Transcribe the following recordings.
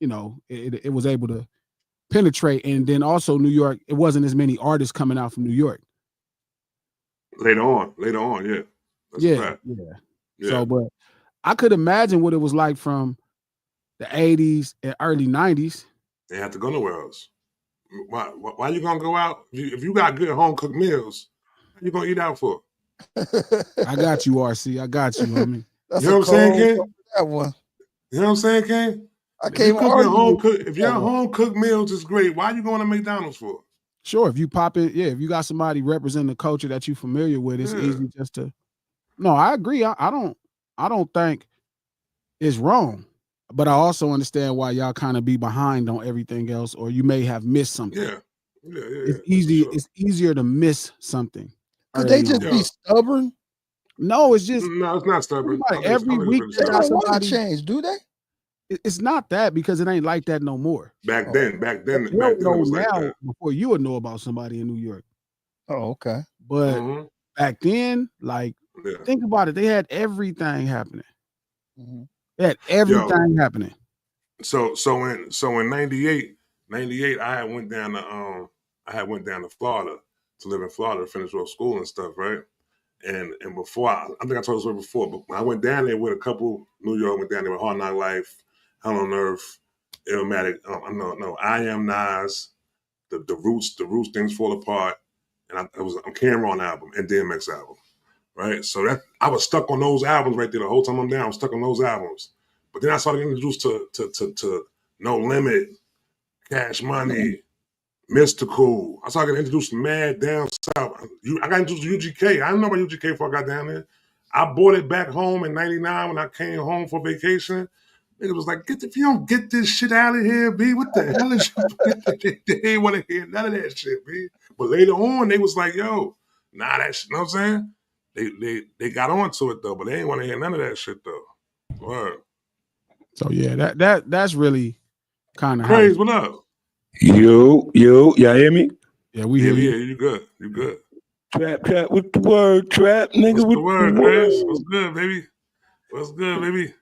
it was able to penetrate. And then also New York, it wasn't as many artists coming out from New York. Later on, yeah. That's a fact. Yeah. Yeah. So, but I could imagine what it was like from the 80s and early 90s. They have to go nowhere else. Why you gonna go out? If you got good home cooked meals, how you gonna eat out for? I got you, RC. I got you, homie. You know what I'm saying, King? That one. You know what I'm saying, King? I can't argue. If your home cooked meals is great, why you going to McDonald's for? Sure, if you pop it, if you got somebody representing the culture that you're familiar with, it's easy just to. No, I agree. I don't think it's wrong, but I also understand why y'all kind of be behind on everything else, or you may have missed something. Yeah. It's easy. Sure. It's easier to miss something. Could they just be stubborn? No, it's just no, it's not stubborn. Every week they don't want to change, do they? It's not that, because it ain't like that no more. Back then, it was like that. Before you would know about somebody in New York. Oh, okay. But back then, like, think about it. They had everything happening. They had everything happening. So in 98, I had went down to Florida to live in Florida to finish school and stuff, right? And before I think I told this story before, but when I went down there with a couple, New York, went down there with Hard Knock Life, Hell on Earth, Illmatic, I Am Nas, the Roots Things Fall Apart, and it was a Cameron album and DMX album, right? So that I was stuck on those albums right there the whole time I'm down. I was stuck on those albums, but then I started getting introduced to No Limit, Cash Money, Mystical. I started getting introduced to Mad Down South. I got introduced to UGK. I didn't know about UGK before I got down there. I bought it back home in 99 when I came home for vacation. It was like, if you don't get this shit out of here, B, what the hell is you? They ain't want to hear none of that shit, B. But later on, they was like, yo, that shit, you know what I'm saying? They got onto it, though, but they ain't want to hear none of that shit, though. Word. So, yeah, that's really kind of Crazy, what up? Yo, y'all hear me? Yeah, we hear you. Yeah, you good. You good. Trap, with the word, trap, nigga. What's the word, Chris? What's good, baby? What's good, baby?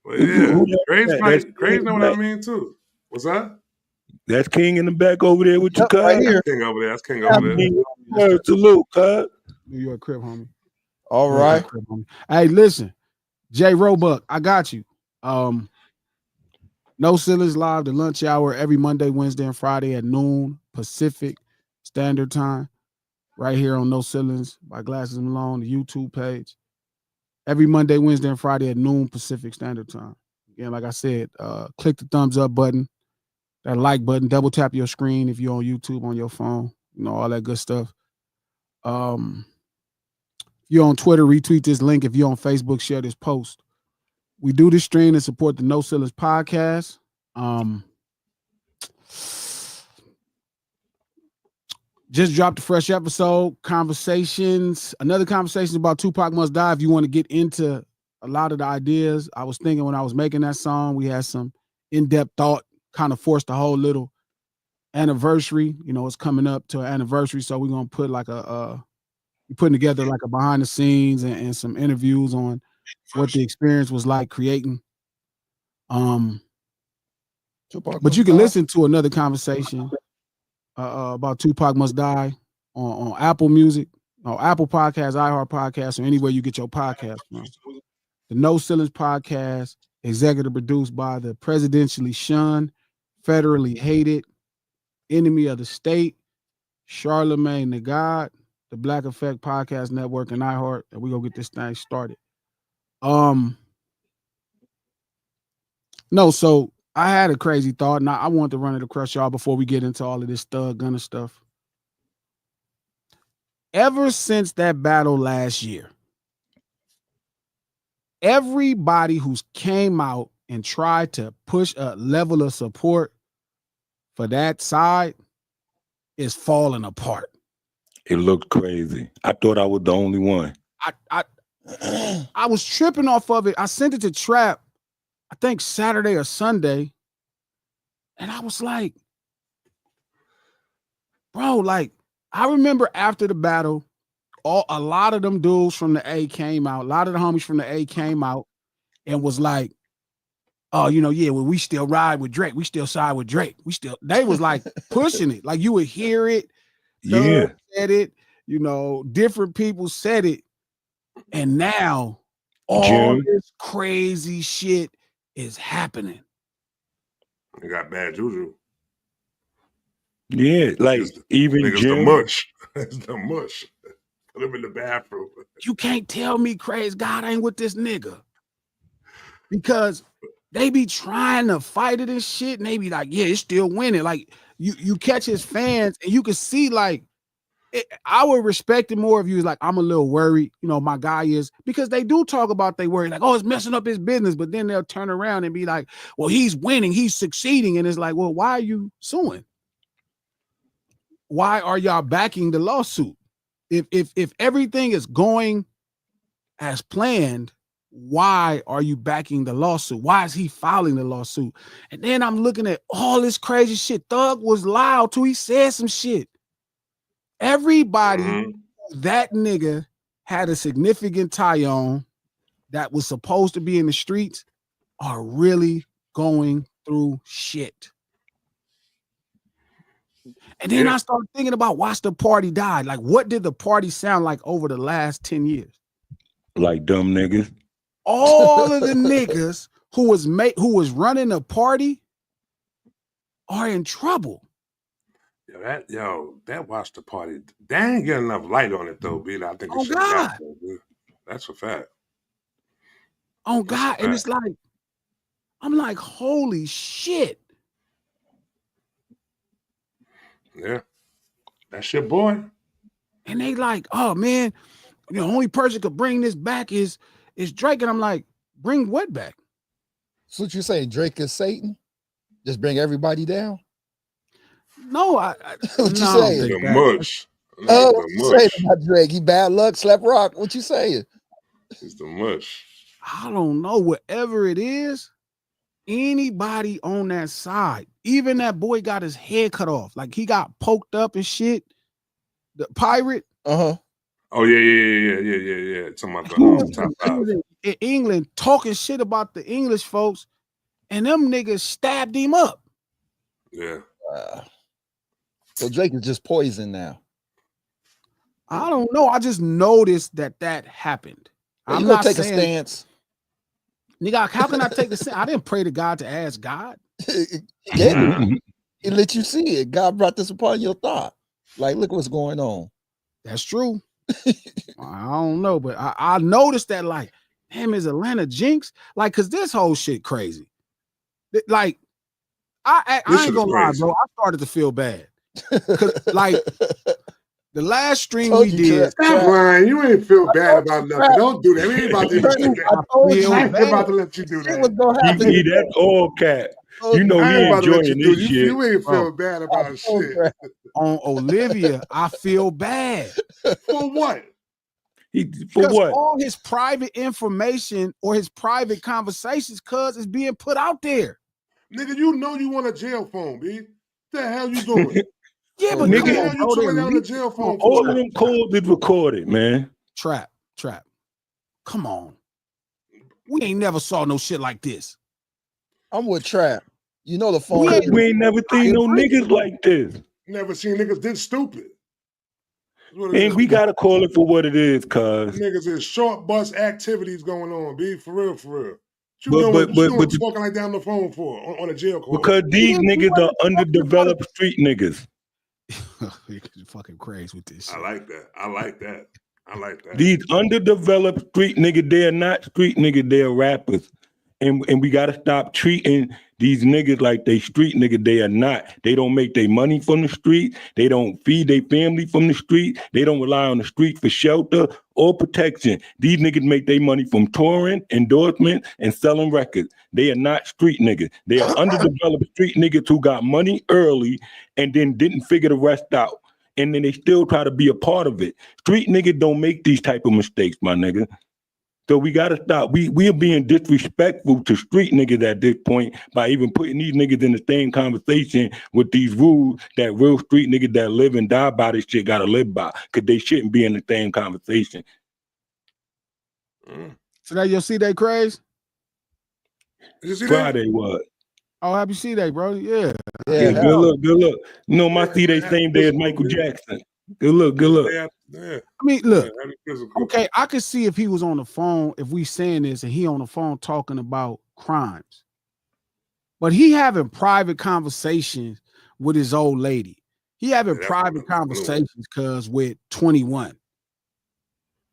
Well, yeah, Crazy know what I mean, too. What's that? That's King in the back over there with your car. Right here. That's King over there. Word, salute, cuz. New York crib, homie. All right. Crib, homie. Hey, listen, J Roebuck, I got you. No Ceilings live, the lunch hour, every Monday, Wednesday, and Friday at noon Pacific Standard Time, right here on No Ceilings by Glasses Malone, the YouTube page. Every Monday, Wednesday, and Friday at noon Pacific Standard Time. Again, like I said, click the thumbs up button, that like button, double tap your screen if you're on YouTube on your phone, all that good stuff. If you're on Twitter, retweet this link. If you're on Facebook, share this post. We do this stream and support the No Ceilings podcast. Just dropped a fresh episode, another conversation about Tupac Must Die. If you want to get into a lot of the ideas, I was thinking when I was making that song, we had some in-depth thought, kind of forced a whole little anniversary. It's coming up to an anniversary, so we're going to put like we're putting together like a behind the scenes and some interviews on what the experience was like creating. But you can listen to another conversation about Tupac Must Die on Apple Music, or Apple Podcasts, iHeart Podcasts, or anywhere you get your podcast from. The No Ceilings podcast, executive produced by the presidentially shunned, federally hated, enemy of the state, Charlemagne the God, the Black Effect Podcast Network, and iHeart, and we're gonna get this thing started. So I had a crazy thought, and I wanted to run it across y'all before we get into all of this Thug Gunner stuff. Ever since that battle last year, everybody who's came out and tried to push a level of support for that side is falling apart. It looked crazy. I thought I was the only one. I was tripping off of it. I sent it to Trap, I think Saturday or Sunday, and I was like, bro, like, I remember after the battle, a lot of them dudes from the A came out, a lot of the homies from the A came out and was like, oh, yeah, well, we still ride with Drake. We still side with Drake. They was like pushing it. Like you would hear it. Yeah. Thug said it, different people said it. And now all Jim. this crazy shit is happening. They got bad juju. Yeah, like even niggas Jim. the mush. It's the mush. Put him in the bathroom. You can't tell me Crazy God ain't with this nigga. Because they be trying to fight it and shit, and they be like, yeah, it's still winning. Like you catch his fans, and you can see like I would respect it more if you was like, I'm a little worried, my guy is, because they do talk about they worry, like, oh, it's messing up his business, but then they'll turn around and be like, well, he's winning, he's succeeding, and it's like, well, why are you suing? Why are y'all backing the lawsuit? If everything is going as planned, why are you backing the lawsuit? Why is he filing the lawsuit? And then I'm looking at all this crazy shit. Thug was loud too. He said some shit. Everybody, that nigga had a significant tie on that was supposed to be in the streets are really going through shit. And then I started thinking about watch the party died. Like, what did the party sound like over the last 10 years? Like dumb niggas. All of the niggas who was running the party are in trouble. That watch the party. They ain't get enough light on it though, B. I think it should have got there, that's a fact. Oh God. And it's like, I'm like, holy shit. Yeah. That's your boy. And they like, oh man, the only person could bring this back is Drake. And I'm like, bring what back? So what you say, Drake is Satan? Just bring everybody down? No, what you saying? The mush. What you saying about Drake? He bad luck, slept rock. What you saying? It's the mush. I don't know. Whatever it is, anybody on that side, even that boy got his head cut off. Like he got poked up and shit. The pirate. Uh-huh. Oh, yeah. Talking about the top five. In England talking shit about the English folks, and them niggas stabbed him up. Yeah. So Drake is just poison now. I don't know. I just noticed that happened. Well, I'm not taking a stance. Nigga, how can I take the stance? I didn't pray to God to ask God. Yeah. He let you see it. God brought this upon your thought. Like, look what's going on. That's true. I don't know, but I noticed that, like, damn, is Atlanta Jinx? Like, cause this whole shit crazy. Like, I ain't gonna lie, bro. I started to feel bad. Cause, like, the last stream we did. Stop, Ryan. You ain't feel bad about nothing. Don't do that. We ain't about to let you do that. I ain't about to let you do that. He that's all cat. You know he enjoying this shit. You ain't feel bad about shit. On Olivia, I feel bad. For what? For what? All his private information or his private conversations, cuz, is being put out there. Nigga, you know you want a jail phone, B. What the hell you doing? Yeah, but nigga, hell you talking down the jail phone for? All of them calls is recorded, man. Trap. Come on. We ain't never saw no shit like this. I'm with Trap. You know the phone. We ain't never seen no niggas like this. Never seen niggas this stupid. And we gotta call it for what it is, cuz. Niggas is short bus activities going on, B. For real. But you talking like down the phone for on a jail call? Because these niggas are underdeveloped street niggas. You're fucking crazy with this shit. I like that. These underdeveloped street niggas, they're not street niggas, they're rappers. And we gotta stop treating these niggas like they street niggas. They are not. They don't make their money from the street. They don't feed their family from the street. They don't rely on the street for shelter or protection. These niggas make their money from touring, endorsement, and selling records. They are not street niggas. They are underdeveloped street niggas who got money early and then didn't figure the rest out. And then they still try to be a part of it. Street niggas don't make these type of mistakes, my nigga. So we gotta stop. We are being disrespectful to street niggas at this point by even putting these niggas in the same conversation with these rules that real street niggas that live and die by this shit gotta live by, because they shouldn't be in the same conversation. So that your C-Day craze? Did you see Friday was. Oh, happy C-Day, bro. Yeah. Yeah, Yeah, good look, good look. You know, my Yeah, C-Day man, same day as physical, Michael man. Jackson. Good look, good look. Yeah, I mean, look, happy physical. okay, I could see if he was on the phone, if we saying this and he on the phone talking about crimes. But he having private conversations with his old lady. He having That's private what I knew. conversations cuz with 21.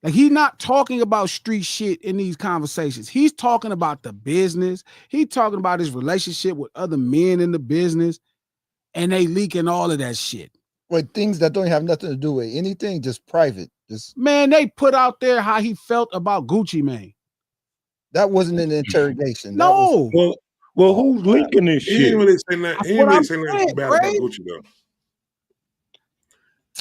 Like he's not talking about street shit in these conversations. He's talking about the business. He's talking about his relationship with other men in the business, and they leaking all of that shit. Like things that don't have nothing to do with anything, just private. Just Man, they put out there how he felt about Gucci Mane. that wasn't an interrogation. That was No, Well, who's leaking this He ain't shit? really saying that. that's He ain't what really I'm saying saying, nothing too bad about Craig. Gucci though.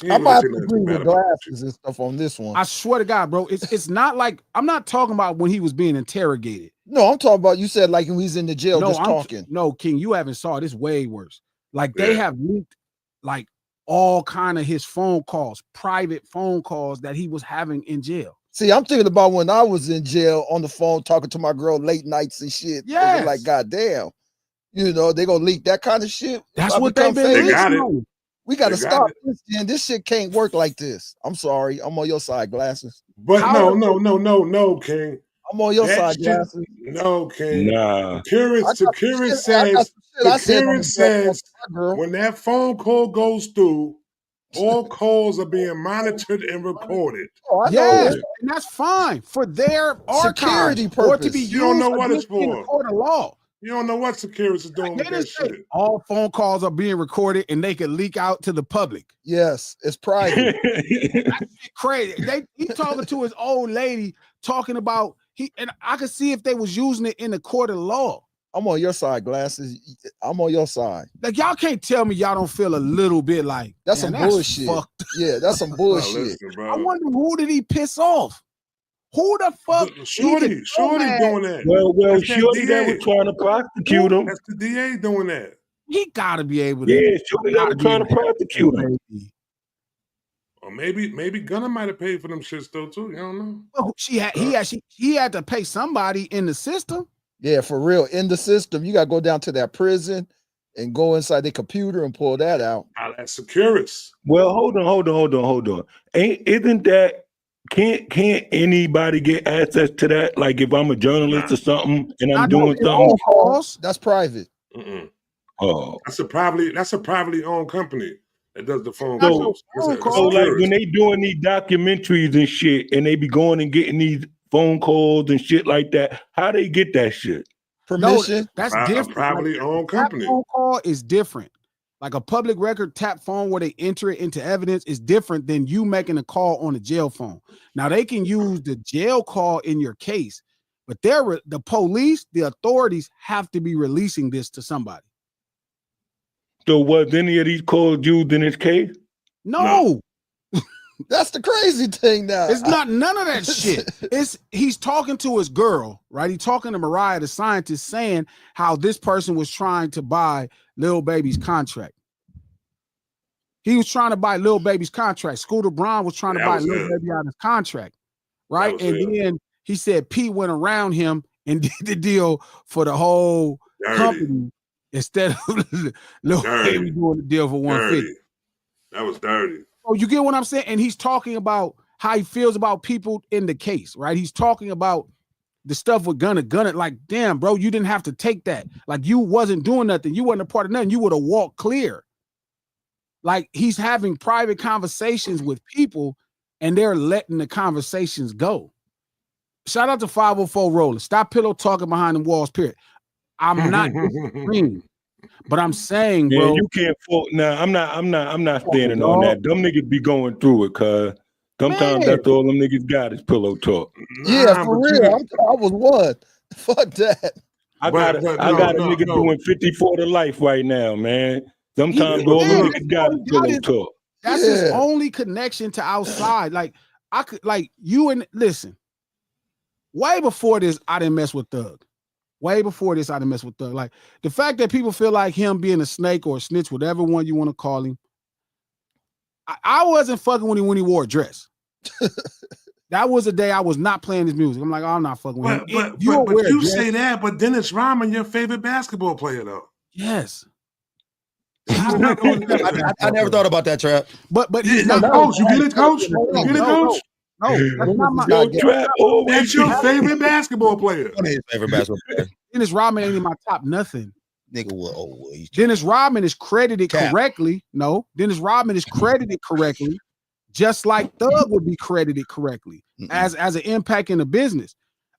He I ain't might really have saying to nothing agree too bad with about Gucci. glasses and stuff on this one. I swear to God, bro, it's not like I'm not talking about when he was being interrogated. No, I'm talking about you said like when he's in the jail No, just talking. no, King, you haven't saw it. It's way worse. Like they Yeah. have leaked like all kind of his phone calls, private phone calls that he was having in jail. See, I'm thinking about when I was in jail on the phone talking to my girl late nights and shit. Yes. Like, goddamn, you know, they gonna leak that kind of shit. That's If I what they've become been They got leaking it. on. We gotta They got stop it. this, man. This shit can't work like this. I'm sorry. I'm on your side, glasses. But How- no, King. I'm on your That side, shit, glasses. no, King. Nah. I got some shit I said on the jail phone to my girl. When that phone call goes through, all calls are being monitored and recorded. Oh, I know. Yes, Yeah. and that's fine for their Security archives or to be purpose. You don't used know what it's against you in a for. court of law. You don't know what security is doing They with didn't that say shit. all phone calls are being recorded and they can leak out to the public. Yes, it's private. Crazy. He talking to his old lady, talking about and I could see if they was using it in the court of law. I'm on your side, glasses. I'm on your side. Like y'all can't tell me y'all don't feel a little bit like That's man, some bullshit. fucked. Yeah, that's some No, bullshit. listen, I bro. wonder who did he piss off? Who the fuck? Shorty doing that. well, That's that Shorty that was DA. trying to prosecute him. That's the DA doing that. He gotta be able to. Yeah, Shorty that gotta was be trying able to prosecute him. Or maybe Gunna might have paid for them shits though too. You don't know. Well, he had to pay somebody in the system. Yeah, for real. In the system, you gotta go down to that prison and go inside the computer and pull that out. That's Securus. Well, hold on. Isn't that can't anybody get access to that? Like if I'm a journalist or something and I'm doing something. That's private. Oh, That's a privately owned company that does the phone so, calls. so like when they doing these documentaries and shit, and they be going and getting these phone calls and shit like that, how they get that shit? Permission? No, that's a different. privately owned company. Phone call is different. Like a public record tap phone where they enter it into evidence is different than you making a call on a jail phone. Now they can use the jail call in your case, but the police, the authorities have to be releasing this to somebody. So was any of these calls used in this case? No. That's the crazy thing now. It's not none of that shit. He's talking to his girl, right? He's talking to Mariah, the scientist, saying how this person was trying to buy Lil Baby's contract. He was trying to buy Lil Baby's contract. Scooter Braun was trying to buy Lil Baby out of his contract, right? And then he said P went around him and did the deal for the whole company instead of Lil Baby doing the deal for 150. That was dirty. Oh, you get what I'm saying? And he's talking about how he feels about people in the case, right? He's talking about the stuff with Gunna. Like, damn, bro, you didn't have to take that. Like, you wasn't doing nothing. You wasn't a part of nothing. You would have walked clear. Like, he's having private conversations with people, and they're letting the conversations go. Shout out to 504 Roller. Stop pillow talking behind the walls, period. I'm not disagreeing. But I'm saying, bro, you can't fault. Nah, I'm not standing on that. Them niggas be going through it, cause sometimes that's all them niggas got is pillow talk. Yeah, for real. I was one. Fuck that. I got a nigga doing 54 to life right now, man. Sometimes all them niggas got is pillow talk. That's his only connection to outside. Like I could, like you and listen. Way before this, I didn't mess with Thug. Way before this, I didn't mess with Thug. Like the fact that people feel like him being a snake or a snitch, whatever one you want to call him. I wasn't fucking when he wore a dress. That was a day I was not playing his music. I'm like, oh, I'm not fucking with him. But you say that, but Dennis Rodman, your favorite basketball player, though. Yes. I never thought about that, Trap. But he's not coach. You get it, coach? You get it, coach? No, that's not my Trap. That's your favorite basketball player. His favorite basketball player. Dennis Rodman ain't in my top nothing. Nigga, Dennis Rodman is credited correctly. No, Dennis Rodman is credited correctly, just like Thug would be credited correctly as an impact in the business.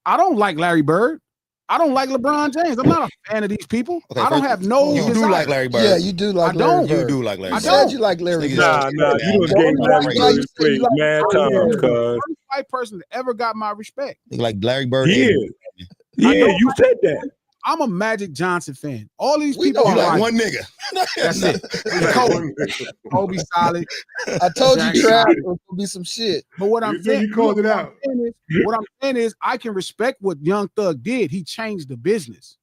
I don't like Larry Bird. I don't like LeBron James. I'm not a fan of these people. Okay, I don't have no. You do like Larry Bird. Yeah, you do like Larry Bird. You do like Larry Bird. I said you like Larry Bird. Nah, you don't gave Larry Bird respect mad times, cuz. First white person that ever got my respect. Like Larry Bird. Yeah, you said that. I'm a Magic Johnson fan. All these people are like one nigga. That's it. Kobe solid. I told you, Trap, it would be some shit. But what I'm saying, you called it out. What I'm saying is, I can respect what Young Thug did. He changed the business.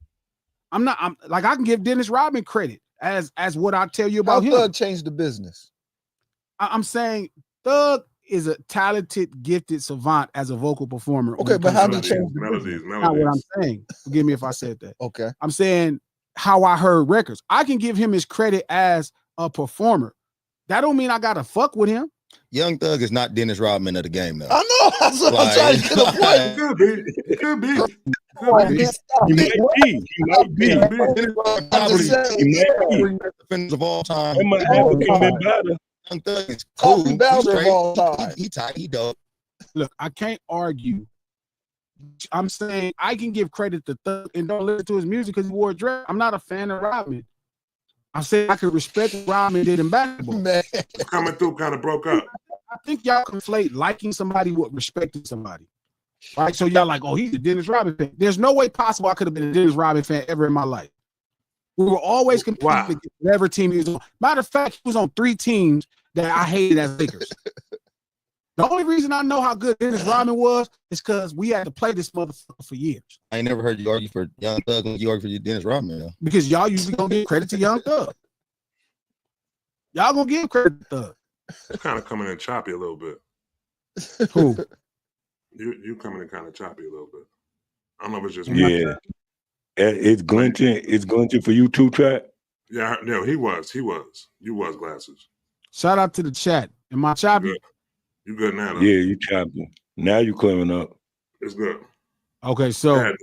I'm like, I can give Dennis Rodman credit as what I tell you about him. Thug changed the business. I'm saying Thug is a talented, gifted savant as a vocal performer. Okay, but how did he change the melodies? Not what I'm saying. Forgive me if I said that. Okay. I'm saying how I heard records. I can give him his credit as a performer. That don't mean I gotta fuck with him. Young Thug is not Dennis Rodman of the game, though. I know. That's what I'm trying to get a point. It could be. He might be. Defenders of all time. It might have been better. Young Thug is cool. Of all time. He tight. He dope. Look, I can't argue. I'm saying I can give credit to Thug and don't listen to his music because he wore a dress. I'm not a fan of Rodman. I'm saying I can respect what Rodman did in basketball. Man. Coming through kind of broke up. I think y'all conflate liking somebody with respecting somebody. Right? So y'all like, oh, he's a Dennis Rodman fan. There's no way possible I could have been a Dennis Rodman fan ever in my life. We were always competing against whatever team he was on. Matter of fact, he was on 3 teams that I hated as Lakers. The only reason I know how good Dennis Rodman was is because we had to play this motherfucker for years. I ain't never heard you argue for Young Thug when you argue for Dennis Rodman, though. Because y'all usually gonna give credit to Young Thug. Y'all gonna give credit to Thug. It's kind of coming in choppy a little bit. Who? You coming in kind of choppy a little bit. I don't know if it's just me. Yeah. It's glinting. It's glinting for you too, Trap. Yeah, no, he was. You was Glasses. Shout out to the chat. Am I choppy? You good now, though. Yeah, you choppy. Now you clearing up. It's good. Okay, so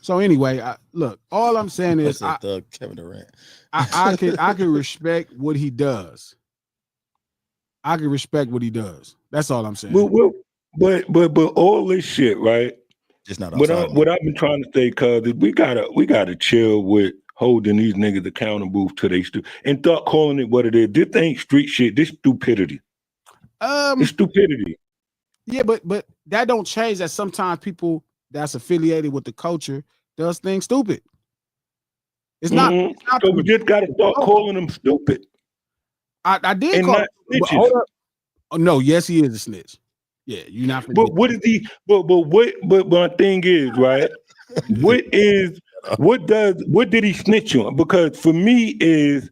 anyway, look, all I'm saying is Kevin Durant. I can respect what he does. I can respect what he does. That's all I'm saying. But all this shit, right? Just not what I've been trying to say, cuz we gotta chill with holding these niggas accountable to they and start calling it what it is. This ain't street shit. This stupidity. It's stupidity. Yeah, but that don't change that sometimes people that's affiliated with the culture does things stupid. It's not. It's not so we just gotta start calling them stupid. I did call him. Hold up. Oh, no, yes, he is a snitch. Yeah, you're not. But what is he? But my thing is, right? What did he snitch on? Because for me is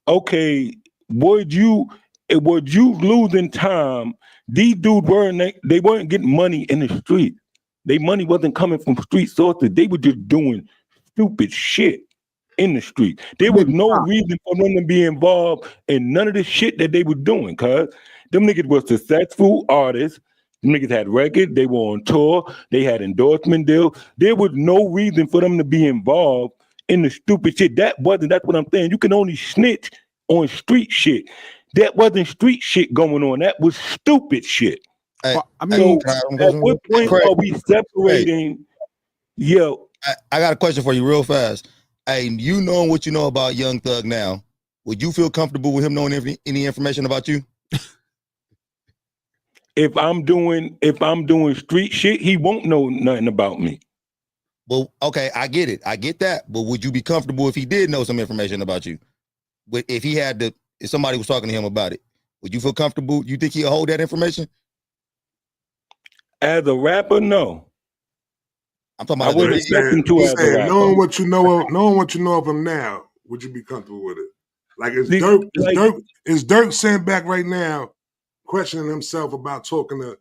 okay. Was you losing time? These dudes they weren't getting money in the street. Their money wasn't coming from street sources. They were just doing stupid shit in the street. There was no reason for them to be involved in none of the shit that they were doing, cuz them niggas were successful artists. Them niggas had records, they were on tour, they had endorsement deals. There was no reason for them to be involved in the stupid shit. That's what I'm saying. You can only snitch on street shit. That wasn't street shit going on. That was stupid shit. Hey, I mean, at what point are we separating? Yo, I got a question for you real fast. Hey, you knowing what you know about Young Thug now, would you feel comfortable with him knowing any information about you? If I'm doing street shit, he won't know nothing about me. Well, okay, I get it. I get that. But would you be comfortable if he did know some information about you? If somebody was talking to him about it, would you feel comfortable? You think he'll hold that information? As a rapper, no. I'm talking about. I would expect him to as a rapper. Knowing what you know of him now, would you be comfortable with it? Like is Dirk sitting back right now, questioning himself about talking to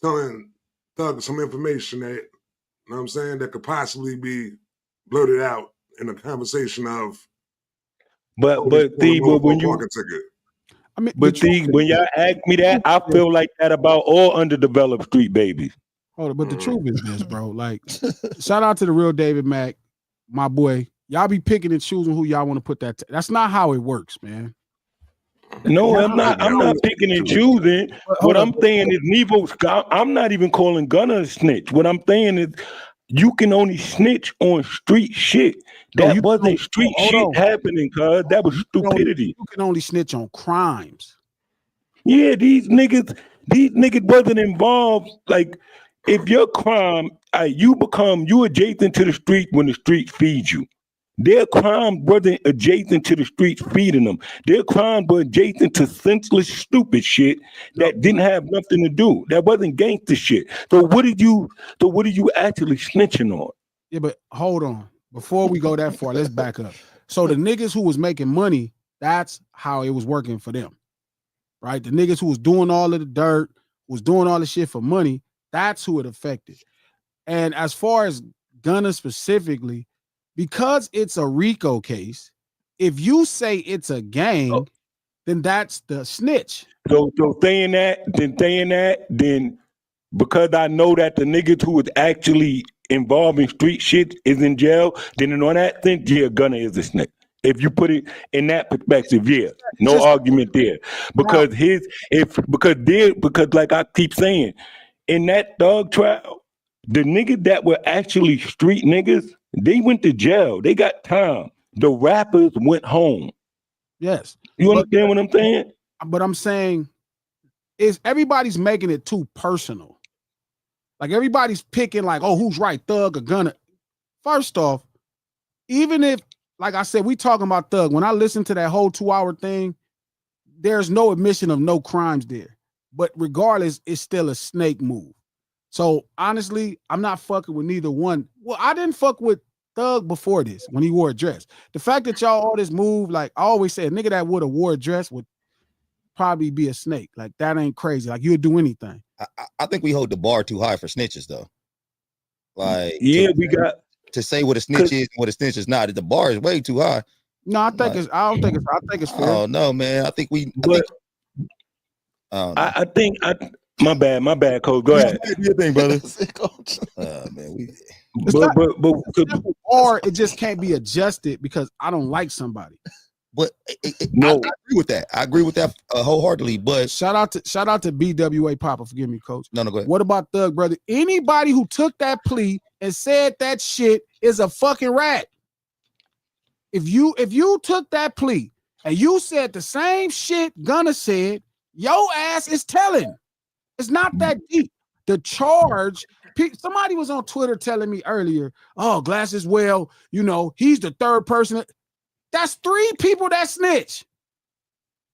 telling Thug some information that, you know what I'm saying, that could possibly be blurted out in a conversation of But see, but when you I mean, but see, when y'all ask me that, I feel like that about all underdeveloped street babies. Hold on, but the truth is this, bro. Like, shout out to the real David Mack, my boy. Y'all be picking and choosing who y'all want to put that. That's not how it works, man. No, I'm not. I'm not picking and choosing. What I'm saying is, Nevo. I'm not even calling Gunna a snitch. What I'm saying is, you can only snitch on street shit. That wasn't street shit happening, cuz that was stupidity. You can only snitch on crimes. Yeah, these niggas wasn't involved. Like, if your crime, you adjacent to the street when the street feeds you. Their crime wasn't adjacent to the streets feeding them. Their crime was adjacent to senseless, stupid shit that didn't have nothing to do. That wasn't gangster shit. So what are you actually snitching on? Yeah, but hold on. Before we go that far, let's back up. So the niggas who was making money, that's how it was working for them. Right? The niggas who was doing all of the dirt, was doing all the shit for money, that's who it affected. And as far as Gunna specifically, because it's a RICO case, if you say it's a gang, then that's the snitch. So saying that, then because I know that the niggas who was actually involved in street shit is in jail, then on that sense, yeah, Gunna is a snitch. If you put it in that perspective, yeah, no argument there. Because because like I keep saying, in that Thug trial, the niggas that were actually street niggas, they went to jail. They got time. The rappers went home. Yes. You understand what I'm saying? But I'm saying is everybody's making it too personal. Like everybody's picking like, oh, who's right, Thug or Gunna? First off, even if, like I said, we talking about Thug. When I listen to that whole 2-hour thing, there's no admission of no crimes there. But regardless, it's still a snake move. So honestly, I'm not fucking with neither one. Well, I didn't fuck with Thug before this when he wore a dress. The fact that y'all all this move, like I always say, a nigga that would have wore a dress would probably be a snake. Like that ain't crazy. Like you would do anything. I think we hold the bar too high for snitches, though. Like, yeah, we got to say what a snitch is and what a snitch is not. The bar is way too high. No, I think it's. I think it's fair. Oh no, man. I think we. I think my bad, Coach. Go ahead. Do your thing, brother. Man, or it just can't be adjusted because I don't like somebody. But no, I agree with that. I agree with that wholeheartedly. But shout out to BWA Papa. Forgive me, Coach. No, go ahead. What about Thug, brother? Anybody who took that plea and said that shit is a fucking rat. If you took that plea and you said the same shit Gunna said, your ass is telling. It's not that deep. The charge, somebody was on Twitter telling me earlier, oh, Glasses, well, you know, he's the third person. That's 3 people that snitch.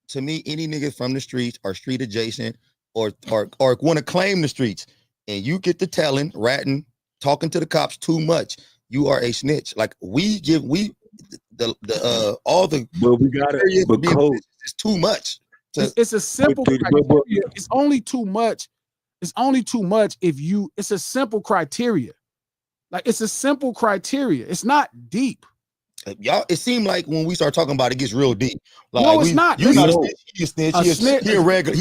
To me, any nigga from the streets or street adjacent or want to claim the streets, and you get to telling, ratting, talking to the cops too much, you are a snitch. Like all the but we got it. But it's too much. It's a simple criteria. It's only too much. It's only too much if you. It's a simple criteria. Like it's a simple criteria. It's not deep. Y'all, it seemed like when we start talking about it, it gets real deep. Like, no, it's not. You're not a snitch. He a snitch. He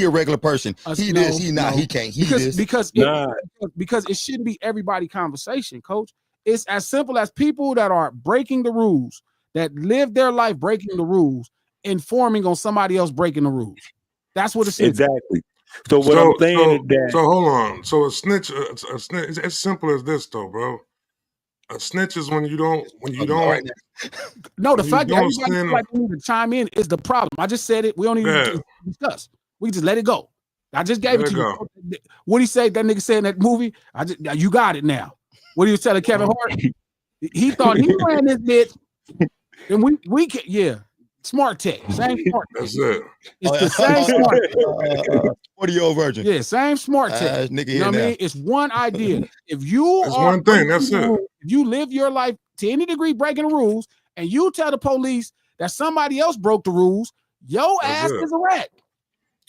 a regular person. He this. He not. He can't. He this. Because it shouldn't be everybody conversation, Coach. It's as simple as people that are breaking the rules, that live their life breaking the rules, informing on somebody else breaking the rules. That's what it's exactly. So what I'm saying is that. So hold on. So a snitch, it's as simple as this, though, bro. A snitch is when you don't. No, the fact that everybody like we need to chime in is the problem. I just said it. We don't even need to discuss. We just let it go. I just gave it to you. What he say? That nigga said in that movie. You got it now. What are you telling Kevin Hart? He thought he ran this bitch. And we can, yeah. Smart tech, same smart tech. That's it. It's the same smart tech. 40-year-old virgin. Yeah, same smart tech. Nigga, you know what I mean? It's one idea. If you it's one thing, that's it. If you live your life to any degree breaking the rules, and you tell the police that somebody else broke the rules, your ass is a rat.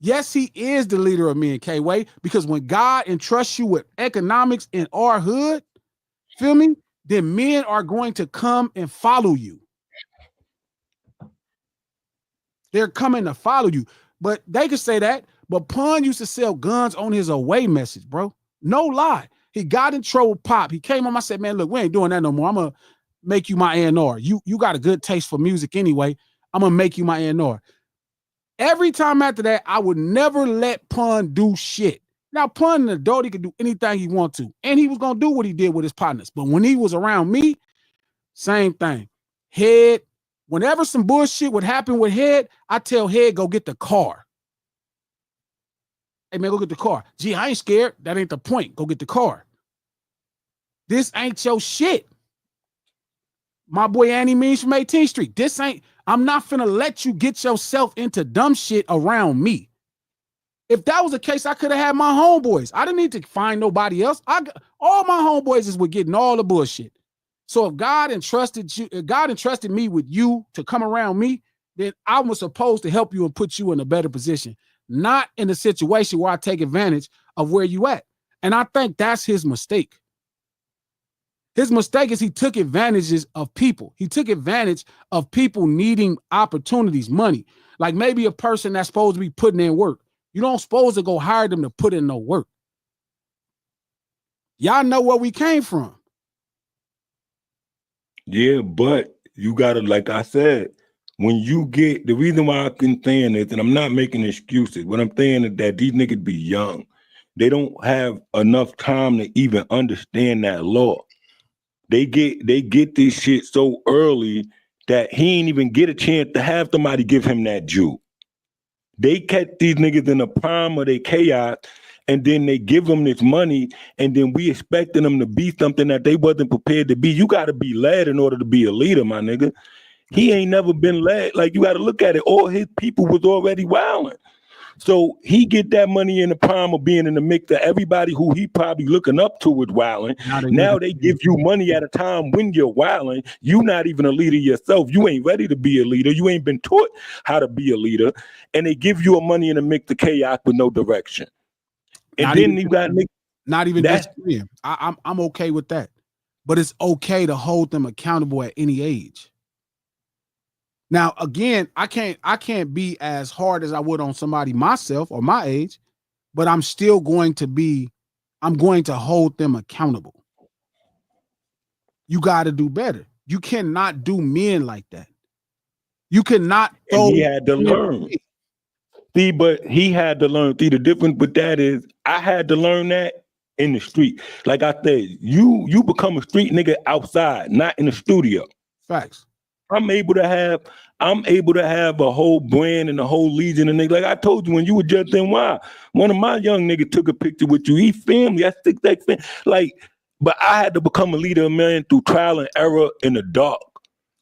Yes, he is the leader of me and K-Way, because when God entrusts you with economics in our hood, feel me, then men are going to come and follow you. They're coming to follow you. But they could say that, but Pun used to sell guns on his away message, bro. No lie. He got in trouble with Pop. He came on, I said, man, look, we ain't doing that no more. I'm going to make you my A&R. You got a good taste for music anyway. I'm going to make you my A&R. Every time after that, I would never let Pun do shit. Now, Pun an adult, he could do anything he want to. And he was going to do what he did with his partners. But when he was around me, same thing. Head, whenever some bullshit would happen with Head, I tell Head, go get the car. Hey, man, go get the car. Gee, I ain't scared. That ain't the point. Go get the car. This ain't your shit. My boy Annie Means from 18th Street. This ain't, I'm not finna let you get yourself into dumb shit around me. If that was the case, I could have had my homeboys. I didn't need to find nobody else. All my homeboys is with getting all the bullshit. So if God entrusted you, if God entrusted me with you to come around me, then I was supposed to help you and put you in a better position, not in a situation where I take advantage of where you at. And I think that's his mistake. His mistake is he took advantages of people. He took advantage of people needing opportunities, money. Like maybe a person that's supposed to be putting in work. You don't supposed to go hire them to put in no work. Y'all know where we came from. Yeah, but you gotta, like I said, when you get, the reason why I can saying this, and I'm not making excuses, what I'm saying is that these niggas be young. They don't have enough time to even understand that law. They get this shit so early that he ain't even get a chance to have somebody give him that Jew. They catch these niggas in the prime of their chaos, and then they give them this money, and then we expecting them to be something that they wasn't prepared to be. You got to be led in order to be a leader, my nigga. He ain't never been led. Like, you got to look at it. All his people was already wilding. So he get that money in the prime of being in the mix of everybody who he probably looking up to with wilding. Now they give you money at a time when you're wilding. You not even a leader yourself. You ain't ready to be a leader. You ain't been taught how to be a leader. And they give you a money in the mix of chaos with no direction. And then you got not even disagreeing. I'm okay with that. But it's okay to hold them accountable at any age. Now, again, I can't be as hard as I would on somebody myself or my age, but I'm still going to hold them accountable. You got to do better. You cannot do men like that. You cannot. And he had to learn. See, but he had to learn. See, the difference with that is I had to learn that in the street. Like I said, you become a street nigga outside, not in the studio. Facts. I'm able to have a whole brand and a whole legion of niggas. Like I told you when you were just in why one of my young niggas took a picture with you. He family. I think that family. Like, but I had to become a leader of man through trial and error in the dark.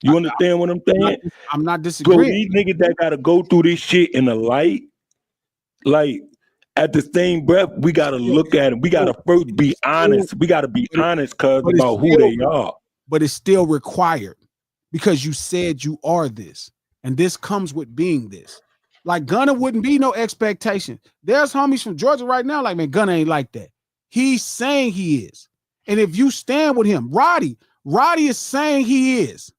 You understand what I'm saying? I'm not disagreeing. So these niggas that gotta go through this shit in the light, like at the same breath, we gotta look at it. We gotta first be honest. We gotta be honest, cuz, about who they are. But it's still required. Because you said you are this, and this comes with being this. Like Gunna wouldn't be no expectation. There's homies from Georgia right now, like, man, Gunna ain't like that. He's saying he is. And if you stand with him, Roddy is saying he is.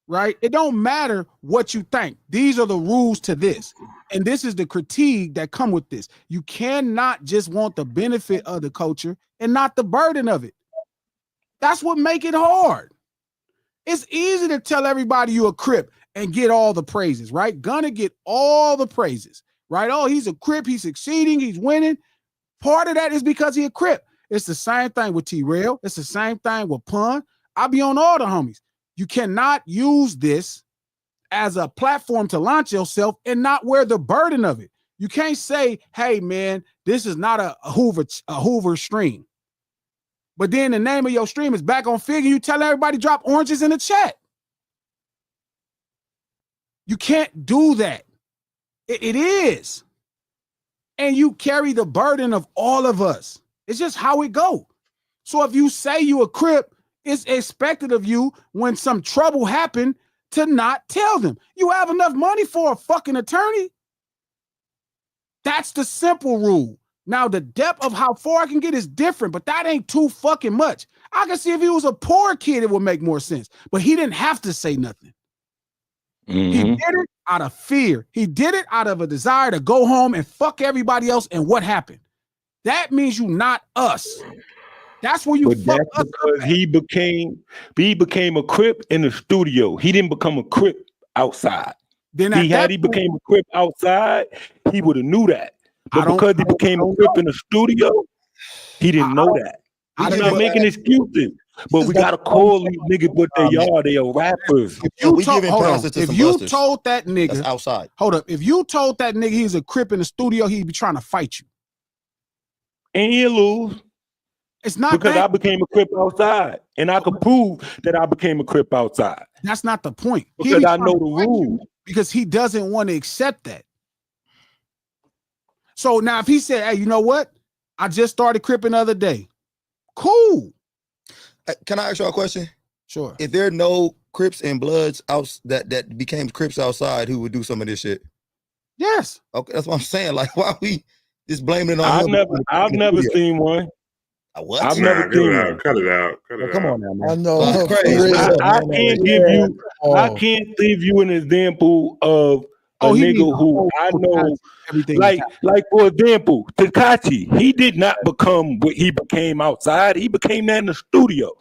Right? It don't matter what you think. These are the rules to this. And this is the critique that come with this. You cannot just want the benefit of the culture and not the burden of it. That's what make it hard. It's easy to tell everybody you a Crip and get all the praises, right? Gonna get all the praises, right? Oh, he's a Crip, he's succeeding, he's winning. Part of that is because he a Crip. It's the same thing with T-Rail. It's the same thing with Pun. I be on all the homies. You cannot use this as a platform to launch yourself and not wear the burden of it. You can't say, hey, man, this is not a Hoover stream. But then the name of your stream is Back on Figure. You tell everybody drop oranges in the chat. You can't do that. It is. And you carry the burden of all of us. It's just how it go. So if you say you a Crip, it's expected of you when some trouble happened to not tell them. You have enough money for a fucking attorney. That's the simple rule. Now, the depth of how far I can get is different, but that ain't too fucking much. I can see if he was a poor kid, it would make more sense. But he didn't have to say nothing. He did it out of fear. He did it out of a desire to go home and fuck everybody else. And what happened? That means you not us. That's where you fuck us because he became a Crip in the studio. He didn't become a Crip outside. Then he became a Crip outside, he would have knew that. But because he became a Crip in the studio, he didn't know that. He's not making excuses. But we gotta call these niggas what they are. They are rappers. If you told that nigga that's outside. Hold up. If you told that nigga he's a Crip in the studio, he'd be trying to fight you. And he'll lose. It's not because I became a Crip outside. And I could prove that I became a Crip outside. That's not the point. Because I know the rules. Because he doesn't want to accept that. So now if he said, hey, you know what? I just started Cripping the other day. Cool. Can I ask you a question? Sure. If there are no Crips and Bloods out that became Crips outside, who would do some of this shit? Yes. Okay, that's what I'm saying. Like, why we just blaming it on him? I've never seen one. What? I've never seen one. Cut it out. Come on now, man. I know. I can't give you an example of a nigga who I know. Like for example, Tekashi, he did not become what he became outside. He became that in the studio.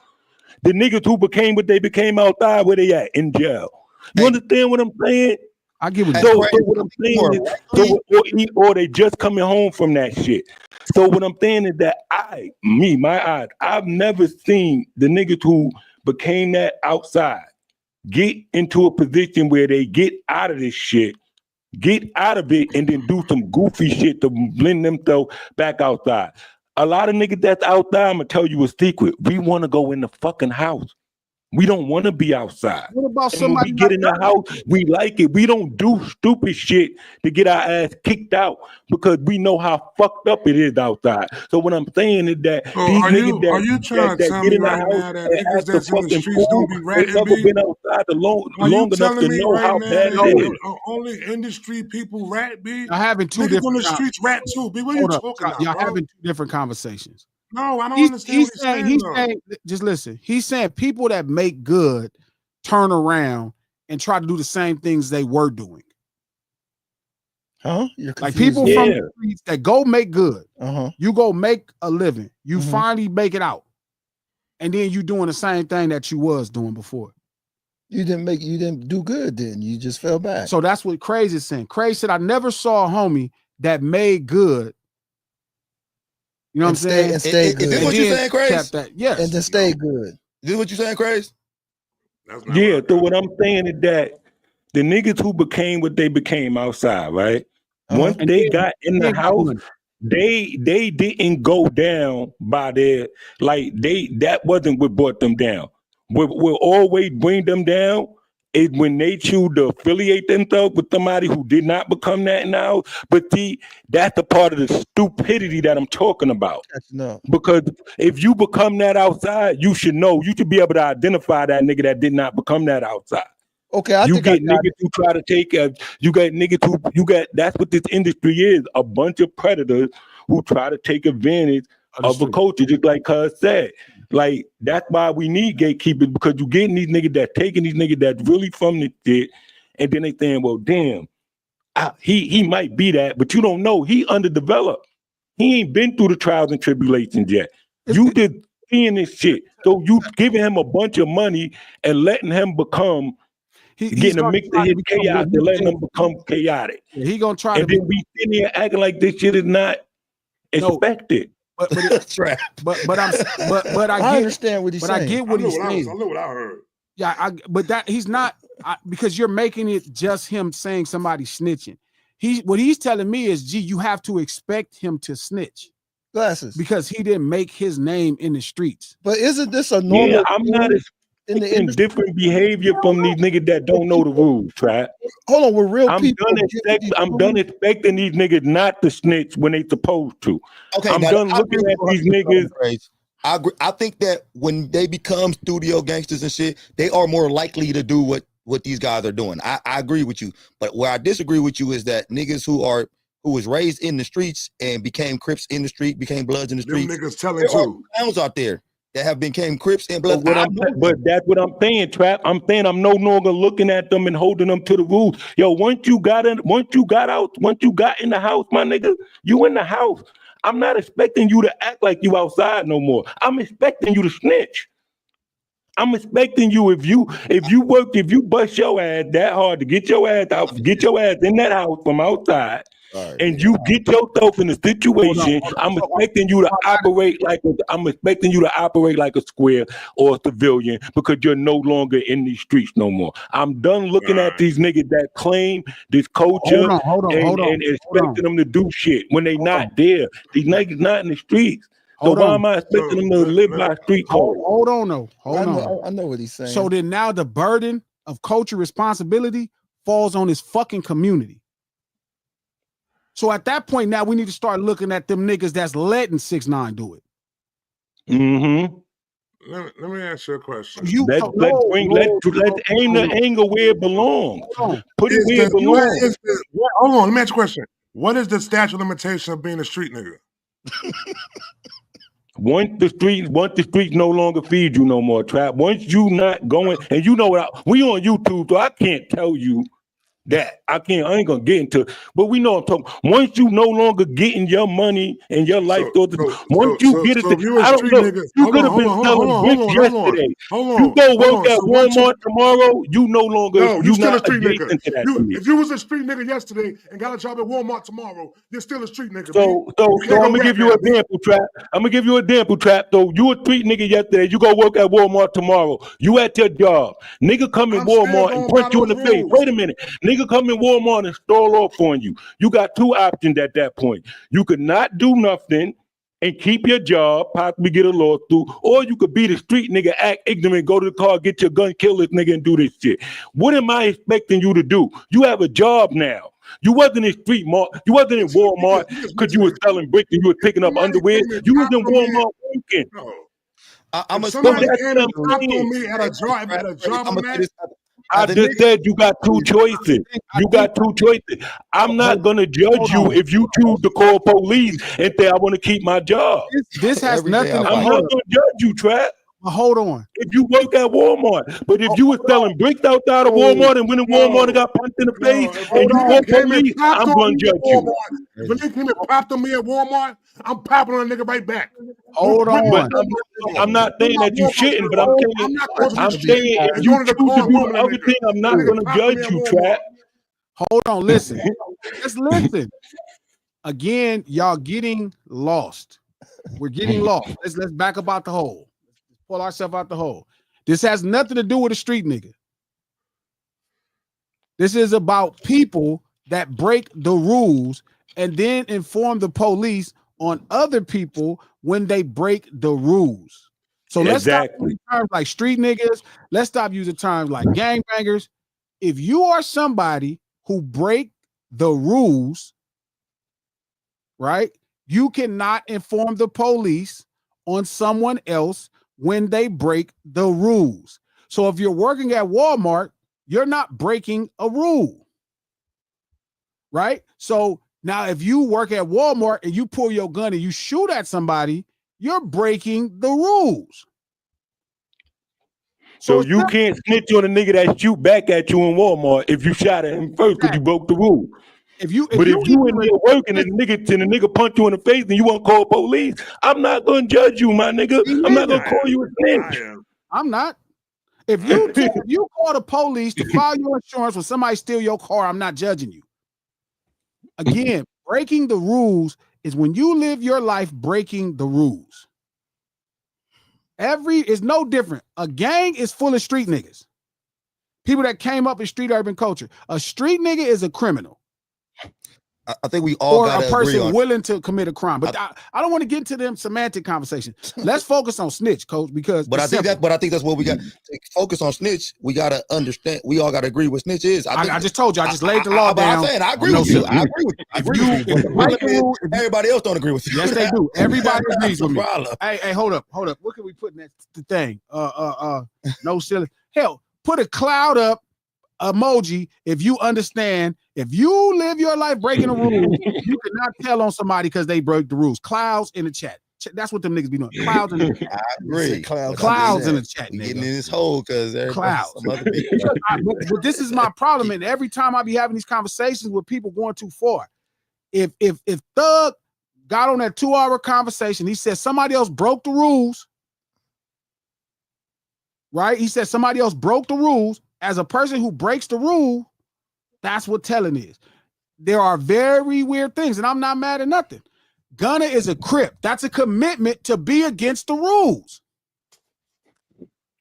The niggas who became what they became outside, where they at? In jail. You understand what I'm saying? I give it. So what I'm saying is, or they just coming home from that shit. So what I'm saying is that I've never seen the niggas who became that outside get into a position where they get out of this shit, get out of it, and then do some goofy shit to blend themselves back outside. A lot of niggas that's outside, I'm gonna tell you a secret. We want to go in the fucking house. We don't want to be outside. What about and somebody when we get in the house, we like it. We don't do stupid shit to get our ass kicked out because we know how fucked up it is outside. So what I'm saying is that these niggas are you trying to tell me right now that niggas that's in the streets don't be ratting? They've never been outside long enough to know how bad it is. Only industry people rat, B? I'm having two niggas different on the streets rat too, B. What are you talking about? Y'all having two different conversations. No, I don't understand what he's saying. Just listen. He's saying people that make good turn around and try to do the same things they were doing. Huh? Like people from the streets that go make good. You go make a living. You finally make it out. And then you doing the same thing that you was doing before. You didn't do good then. You just fell back. So that's what Crazy is saying. Crazy said, I never saw a homie that made good. You know what I'm saying? And stay good. Is this what you're saying, Crazy? Yes. And then stay good. Is this what you're saying, Crazy? Yeah, so what I'm saying is that the niggas who became what they became outside, right? Once they got in the house, they didn't go down by their, like, that wasn't what brought them down. What will always bring them down is when they choose to affiliate themselves with somebody who did not become that now. But see, that's the part of the stupidity that I'm talking about. No. Because if you become that outside, you should know. You should be able to identify that nigga that did not become that outside. Okay, you get niggas who try to take you got niggas who that's what this industry is, a bunch of predators who try to take advantage of a culture, just like Cuz said. Like, that's why we need gatekeepers, because you getting these niggas that taking these niggas that's really from the shit, and then they saying, well, damn, he might be that, but you don't know. He underdeveloped. He ain't been through the trials and tribulations yet. You just seeing this shit. So you giving him a bunch of money and letting him become getting a mix of his chaos and letting him become chaotic. Yeah, he gonna try and then we sitting here acting like this shit is not expected. But that's right. But I understand what he's saying. But I get what he's saying. I know what I heard. Yeah, but that he's not because you're making it just him saying somebody snitching. What he's telling me is, you have to expect him to snitch. Glasses. Because he didn't make his name in the streets. But isn't this a normal? Yeah, I'm not expecting different behavior from these niggas that don't know the rules, Trap. Hold on, we're real people. I'm done expecting these niggas not to snitch when they supposed to. Okay, I'm done looking at these niggas. I agree. I think that when they become studio gangsters and shit, they are more likely to do what these guys are doing. I agree with you. But where I disagree with you is that niggas who are who was raised in the streets and became Crips in the street, became Bloods in the Them streets. niggas telling There are too. clowns out there that have became Crips and Bloods. But that's what I'm saying, Trap. I'm saying I'm no longer looking at them and holding them to the rules. Yo, once you got in the house, my nigga, you in the house. I'm not expecting you to act like you outside no more. I'm expecting you to snitch. I'm expecting you if you bust your ass that hard to get your ass out, get your ass in that house from outside. Right, and you get yourself in a situation, hold on. I'm expecting you to operate like a square or a civilian because you're no longer in these streets no more. I'm done looking at these niggas that claim this culture and expecting them to do shit when they not there. These niggas not in the streets. So why am I expecting them to live by street code? Hold on. I know what he's saying. So then now the burden of culture responsibility falls on his fucking community. So at that point, now we need to start looking at them niggas that's letting 6ix9ine do it. Mm-hmm. Let me ask you a question. Let's aim the anger where it belongs. Put it where it belongs. Hold on, let me ask you a question. What is the statute of limitation of being a street nigga? Once the streets no longer feed you no more, Trap. Once you not going, and you know what? We on YouTube, so I can't tell you that. I ain't gonna get into it, but we know I'm talking. Once you no longer getting your money and your life, once you get it, I don't know. You could have been selling bricks yesterday. You go work at Walmart tomorrow. You no longer. No, you still a street nigga. If you was a street nigga yesterday and got a job at Walmart tomorrow, you're still a street nigga. So I'm gonna give you an example, Trap. I'm gonna give you an example, Trap. So you a street nigga yesterday. You go work at Walmart tomorrow. You at your job. Nigga come in Walmart and punch you in the face. Wait a minute. Nigga come in Walmart and stall off on you. You got two options at that point. You could not do nothing and keep your job, possibly get a lawsuit, or you could be the street nigga, act ignorant, go to the car, get your gun, kill this nigga, and do this shit. What am I expecting you to do? You have a job now. You wasn't in you wasn't in Walmart because you was selling bricks and you was picking up underwear. You was in Walmart working. I'm a somebody came and popped on me at a job. I just said you got two choices. I'm not gonna judge you if you choose to call police and say I want to keep my job. This has nothing. I'm not gonna judge you, Trap. Hold on. If you work at Walmart, but if you were selling bricks outside of Walmart and went in Walmart and got punched in the face and you call police, I'm gonna judge you. When they came and popped on me at Walmart, I'm popping on a nigga right back. Hold on. But I'm not saying that you shouldn't, but I'm saying if you choose to do the other thing, I'm not going to judge you, Trap. Hold on, listen. Just listen. Again, y'all getting lost. We're getting lost. Let's back up out the hole. Let's pull ourselves out the hole. This has nothing to do with a street nigga. This is about people that break the rules and then inform the police on other people when they break the rules. So let's stop using terms like street niggas. Let's stop using terms like gangbangers. If you are somebody who break the rules, right, you cannot inform the police on someone else when they break the rules. So if you're working at Walmart, you're not breaking a rule, right? So now, if you work at Walmart and you pull your gun and you shoot at somebody, you're breaking the rules. So you can't snitch on a nigga that shoot back at you in Walmart if you shot at him first because you broke the rule. If you in there working and the nigga punch you in the face and you want to call police, I'm not gonna judge you, my nigga. I'm not gonna call you a snitch. I'm not. If you call the police to file your insurance when somebody steal your car, I'm not judging you. Again, breaking the rules is when you live your life breaking the rules. It's no different. A gang is full of street niggas. People that came up in street urban culture. A street nigga is a criminal. I think we all got a person willing to commit a crime. But I don't want to get into them semantic conversation. Let's focus on snitch, coach, because I think that's what we got to focus on. Snitch. We gotta understand. We all gotta agree what snitch is. I just told you. I just laid the law down. I agree with you. I agree with you. Everybody else don't agree with you. Yes, they do. Everybody agrees with me. Hey, hold up. What can we put in that thing? No silly. Hell, put a cloud up emoji if you understand. If you live your life breaking the rules, you cannot tell on somebody because they broke the rules. Clouds in the chat. That's what them niggas be doing. Clouds in the chat. I agree. Clouds in the chat. We getting in this hole because clouds. Some other people. But this is my problem, and every time I be having these conversations with people going too far. If Thug got on that 2-hour conversation, he said somebody else broke the rules. Right? He said somebody else broke the rules. As a person who breaks the rule, that's what telling is. There are very weird things, and I'm not mad at nothing. Gunna is a Crip. That's a commitment to be against the rules.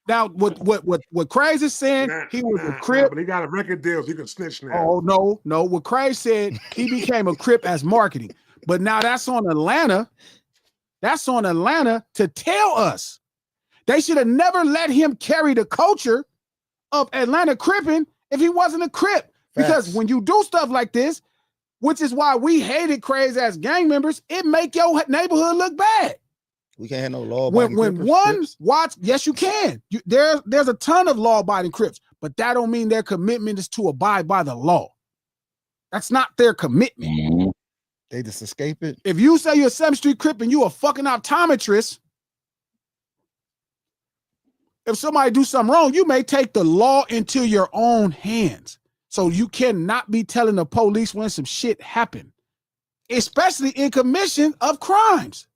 Now, what Craze is saying, he was a Crip. But he got a record deal, so he can snitch now. Oh, no. What Craze said, he became a Crip as marketing. But now that's on Atlanta. That's on Atlanta to tell us. They should have never let him carry the culture of Atlanta Cripping if he wasn't a Crip. Because when you do stuff like this, which is why we hated Craze as gang members, it make your neighborhood look bad. We can't have no law. When one watch, yes, you can. There's a ton of law-abiding Crips, but that don't mean their commitment is to abide by the law. That's not their commitment. Mm-hmm. They just escape it. If you say you're a 7th Street Crip and you a fucking optometrist, if somebody do something wrong, you may take the law into your own hands. So you cannot be telling the police when some shit happened, especially in commission of crimes.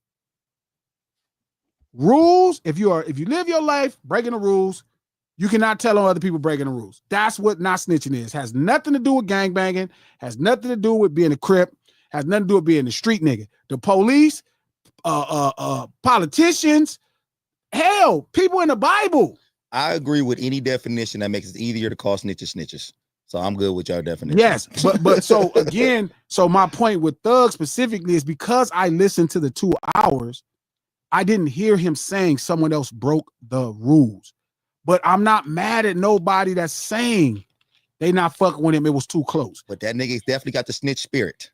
Rules, if you live your life breaking the rules, you cannot tell on other people breaking the rules. That's what not snitching is. Has nothing to do with gangbanging, has nothing to do with being a Crip, has nothing to do with being a street nigga. The police, politicians, hell, people in the Bible. I agree with any definition that makes it easier to call snitches snitches. So I'm good with your definition. Yes, but so again, so my point with Thug specifically is because I listened to the 2 hours, I didn't hear him saying someone else broke the rules. But I'm not mad at nobody that's saying they not fucking with him. It was too close. But that nigga's definitely got the snitch spirit.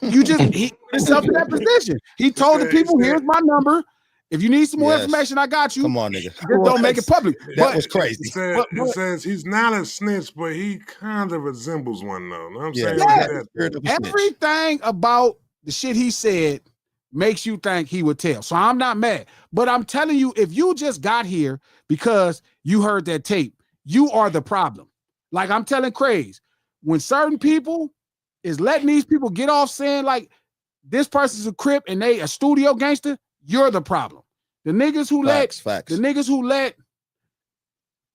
He put himself in that position. He told the people, here's my number. If you need some more information, I got you. Come on, nigga. Just don't make it public. That was crazy. It says he's not a snitch, but he kind of resembles one, though. Know what I'm saying? Yeah. Everything about the shit he said makes you think he would tell. So I'm not mad. But I'm telling you, if you just got here because you heard that tape, you are the problem. Like I'm telling Craze, when certain people is letting these people get off saying like this person's a Crip and they a studio gangster, you're the problem. The niggas who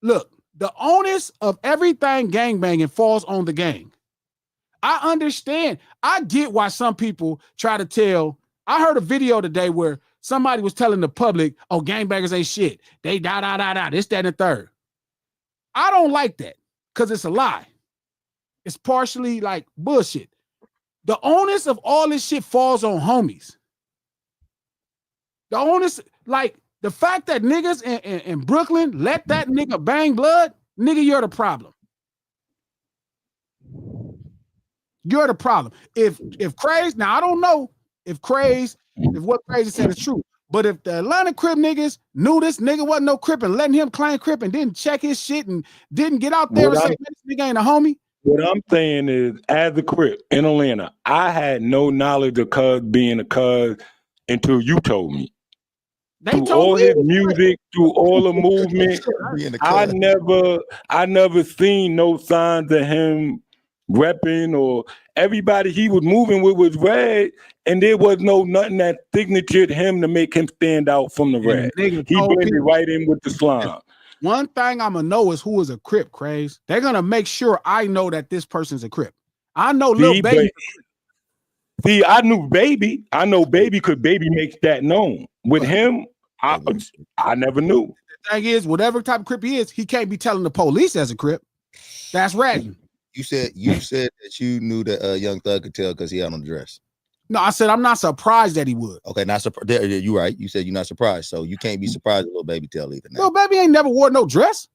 look, the onus of everything gangbanging falls on the gang. I understand. I get why some people try to tell. I heard a video today where somebody was telling the public, oh, gangbangers ain't shit. They this, that, and the third. I don't like that because it's a lie. It's partially like bullshit. The onus of all this shit falls on homies. The onus, like the fact that niggas in Brooklyn let that nigga bang blood, nigga, you're the problem. You're the problem. If Craze, now I don't know if what Craze said is true, but if the Atlanta Crip niggas knew this nigga wasn't no Crip and letting him claim Crip and didn't check his shit and didn't get out there and say this nigga ain't a homie. What I'm saying is, as a Crip in Atlanta, I had no knowledge of Cuz being a Cuz until you told me. Through all his music, through all the movement, I never seen no signs of him repping or everybody he was moving with was red, and there was nothing that signatured him to make him stand out from the red. He blended right in with the slime. One thing I'm gonna know is who is a Crip, Craze. They're gonna make sure I know that this person's a Crip. I know Lil Baby. See, I knew Baby. I know Baby because Baby makes that known. With him, I never knew. The thing is, whatever type of Crip he is, he can't be telling the police as a Crip. That's ratting. You said that you knew that Young Thug could tell because he had on the dress. No, I said I'm not surprised that he would. Okay, not surprised. You right. You said you're not surprised, so you can't be surprised with Lil Baby tell either. Lil Baby ain't never wore no dress.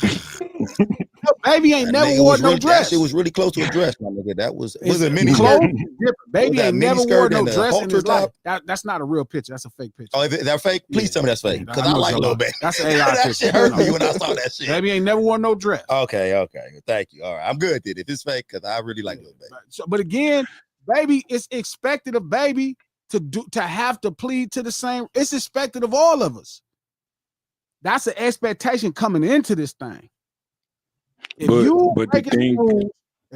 Lil Baby ain't never wore no dress. It was really close to a dress, my nigga. nigga. That was It's it mini clothes skirt? is different. Baby that ain't mini never skirt wore no and the dress in halter his life. top? That's not a real picture. That's a fake picture. Oh, is that fake? Please Yeah, tell me that's fake. yeah, Because I I know like what you're Lil talking Baby. about. That's an AI that picture. shit hurt No. me when I saw that shit. Baby ain't never wore no dress. Okay. Thank you. All right. I'm good then. If it's fake, because I really like Lil Baby. But again, Baby, it's expected of Baby to have to plead to the same. It's expected of all of us. That's an expectation coming into this thing. If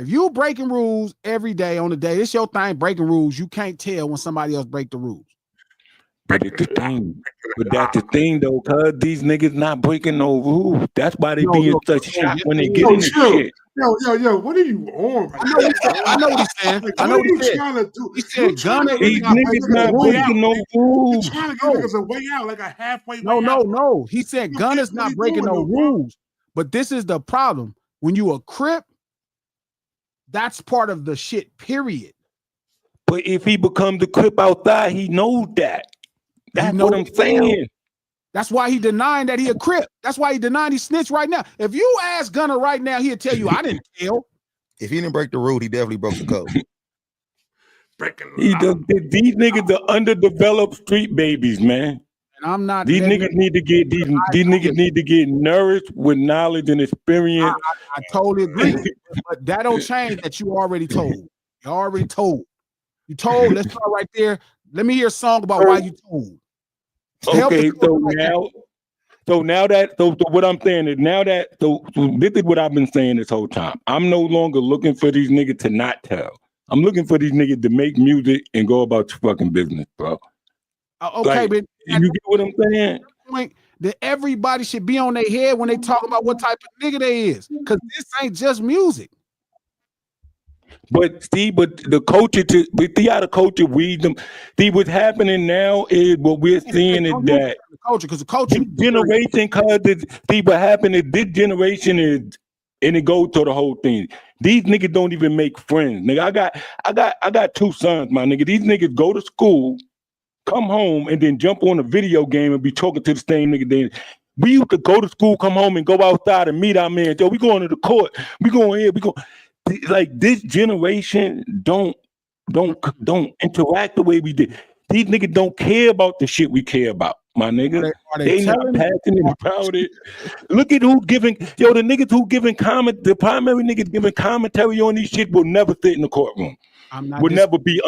you breaking rules every day on the day, it's your thing breaking rules. You can't tell when somebody else break the rules. But it's the thing. But that's the thing though, cuz these niggas not breaking no rules. That's why they be in such shock when they get into shit. Yo, what are you on right now, bro? I know what he's saying. Like, I know what what are he said. you trying to do? He said Gunna These is not niggas breaking not the rules. breaking no You're rules. trying to give niggas a way out, like a halfway way out. No. He said Yo, Gunna's what not he breaking doing, no though, bro? rules. But this is the problem. When you a Crip, that's part of the shit, period. But if he becomes a Crip outside, he knows that. That's what I'm saying. That's why he denying that he a Crip. That's why he denying he snitched right now. If you ask Gunna right now, he'll tell you, I didn't tell. If he didn't break the rule, he definitely broke the code. These niggas are underdeveloped street babies, man. And I'm not. These niggas need to get these niggas need to get nourished with knowledge and experience. I totally agree. But that don't change that you already told. You already told. You told. Let's start right there. Let me hear a song about why you told. Okay, so what I'm saying is so this is what I've been saying this whole time. I'm no longer looking for these niggas to not tell. I'm looking for these niggas to make music and go about your fucking business, bro. Okay, but you get what I'm saying? Point that everybody should be on their head when they talk about what type of nigga they is, because this ain't just music. But the culture how the culture weed them. See, what's happening now is what we're seeing is that the culture, because the culture generation, what happened is this generation is, and it goes to the whole thing. These niggas don't even make friends. Nigga, I got two sons, my nigga. These niggas go to school, come home, and then jump on a video game and be talking to the same nigga. Then we used to go to school, come home, and go outside and meet our man. Yo, we going to the court. We going here. We go. Like this generation don't interact the way we did. These niggas don't care about the shit we care about, my nigga. They not passionate about it. Look at who's giving, the niggas who giving comment, the primary niggas giving commentary on these shit will never sit in the courtroom. Would never be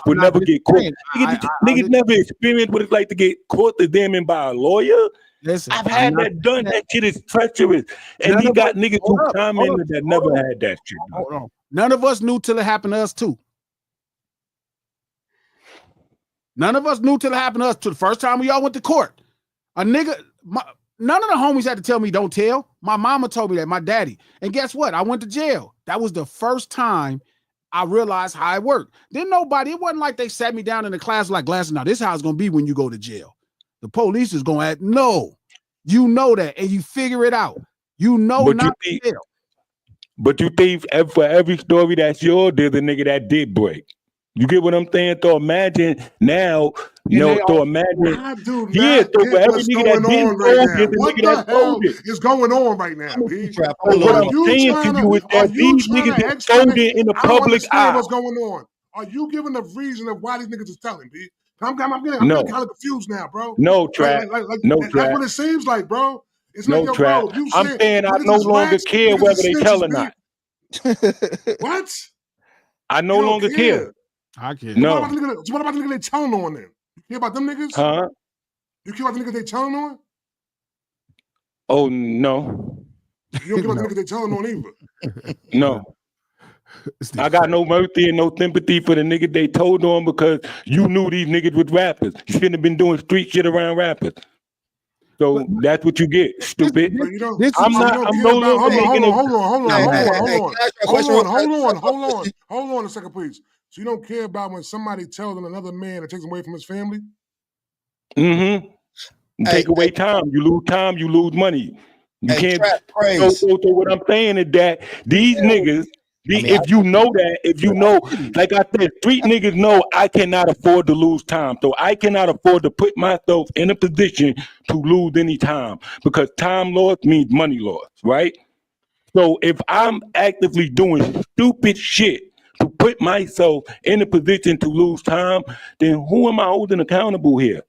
would never get caught. Niggas never experienced what it's like to get caught examined by a lawyer. Listen, I've had that done. That shit is treacherous. And you got niggas who commented that never had that shit. Hold on. None of us knew till it happened to us too. None of us knew till it happened to us. To the first time we all went to court. A nigga, none of the homies had to tell me don't tell. My mama told me that, my daddy. And guess what? I went to jail. That was the first time I realized how it worked. Then it wasn't like they sat me down in the class like, Glasses, now this is how it's going to be when you go to jail. The police is going to act, no, you know that, and you figure it out. You know not to tell. But you think for every story that's yours, there's a nigga that did break. You get what I'm saying? So imagine now, so imagine. So for every nigga that didn't fold, there's a nigga that folded. What is going on right now? What I'm saying to you is that these niggas that folded in the public eye. What's going on? Are you giving the reason of why these niggas is telling, B? I'm getting kind of confused now, bro. No trap. No trap. That's what it seems like, bro. It's no like, trap. Bro, you I'm saying I no longer care whether they tell or not. What? I no longer care. I care. No. So what about the niggas they telling on then? You care about them niggas? Huh? You care about the niggas they telling on? Oh, no. You don't care about the niggas they telling on either? No. I got no mercy and no sympathy for the niggas they told on because you knew these niggas was rappers. You shouldn't have been doing street shit around rappers. So that's what you get, stupid. I'm no longer making Hold on a second, please. So you don't care about when somebody tells on another man that takes him away from his family? Mm-hmm. Take away time. You lose time, you lose money. You can't. So what I'm saying is that these niggas, if you know, like I said, street niggas know I cannot afford to lose time. So I cannot afford to put myself in a position to lose any time because time lost means money lost, right? So if I'm actively doing stupid shit put myself in a position to lose time, then who am I holding accountable here?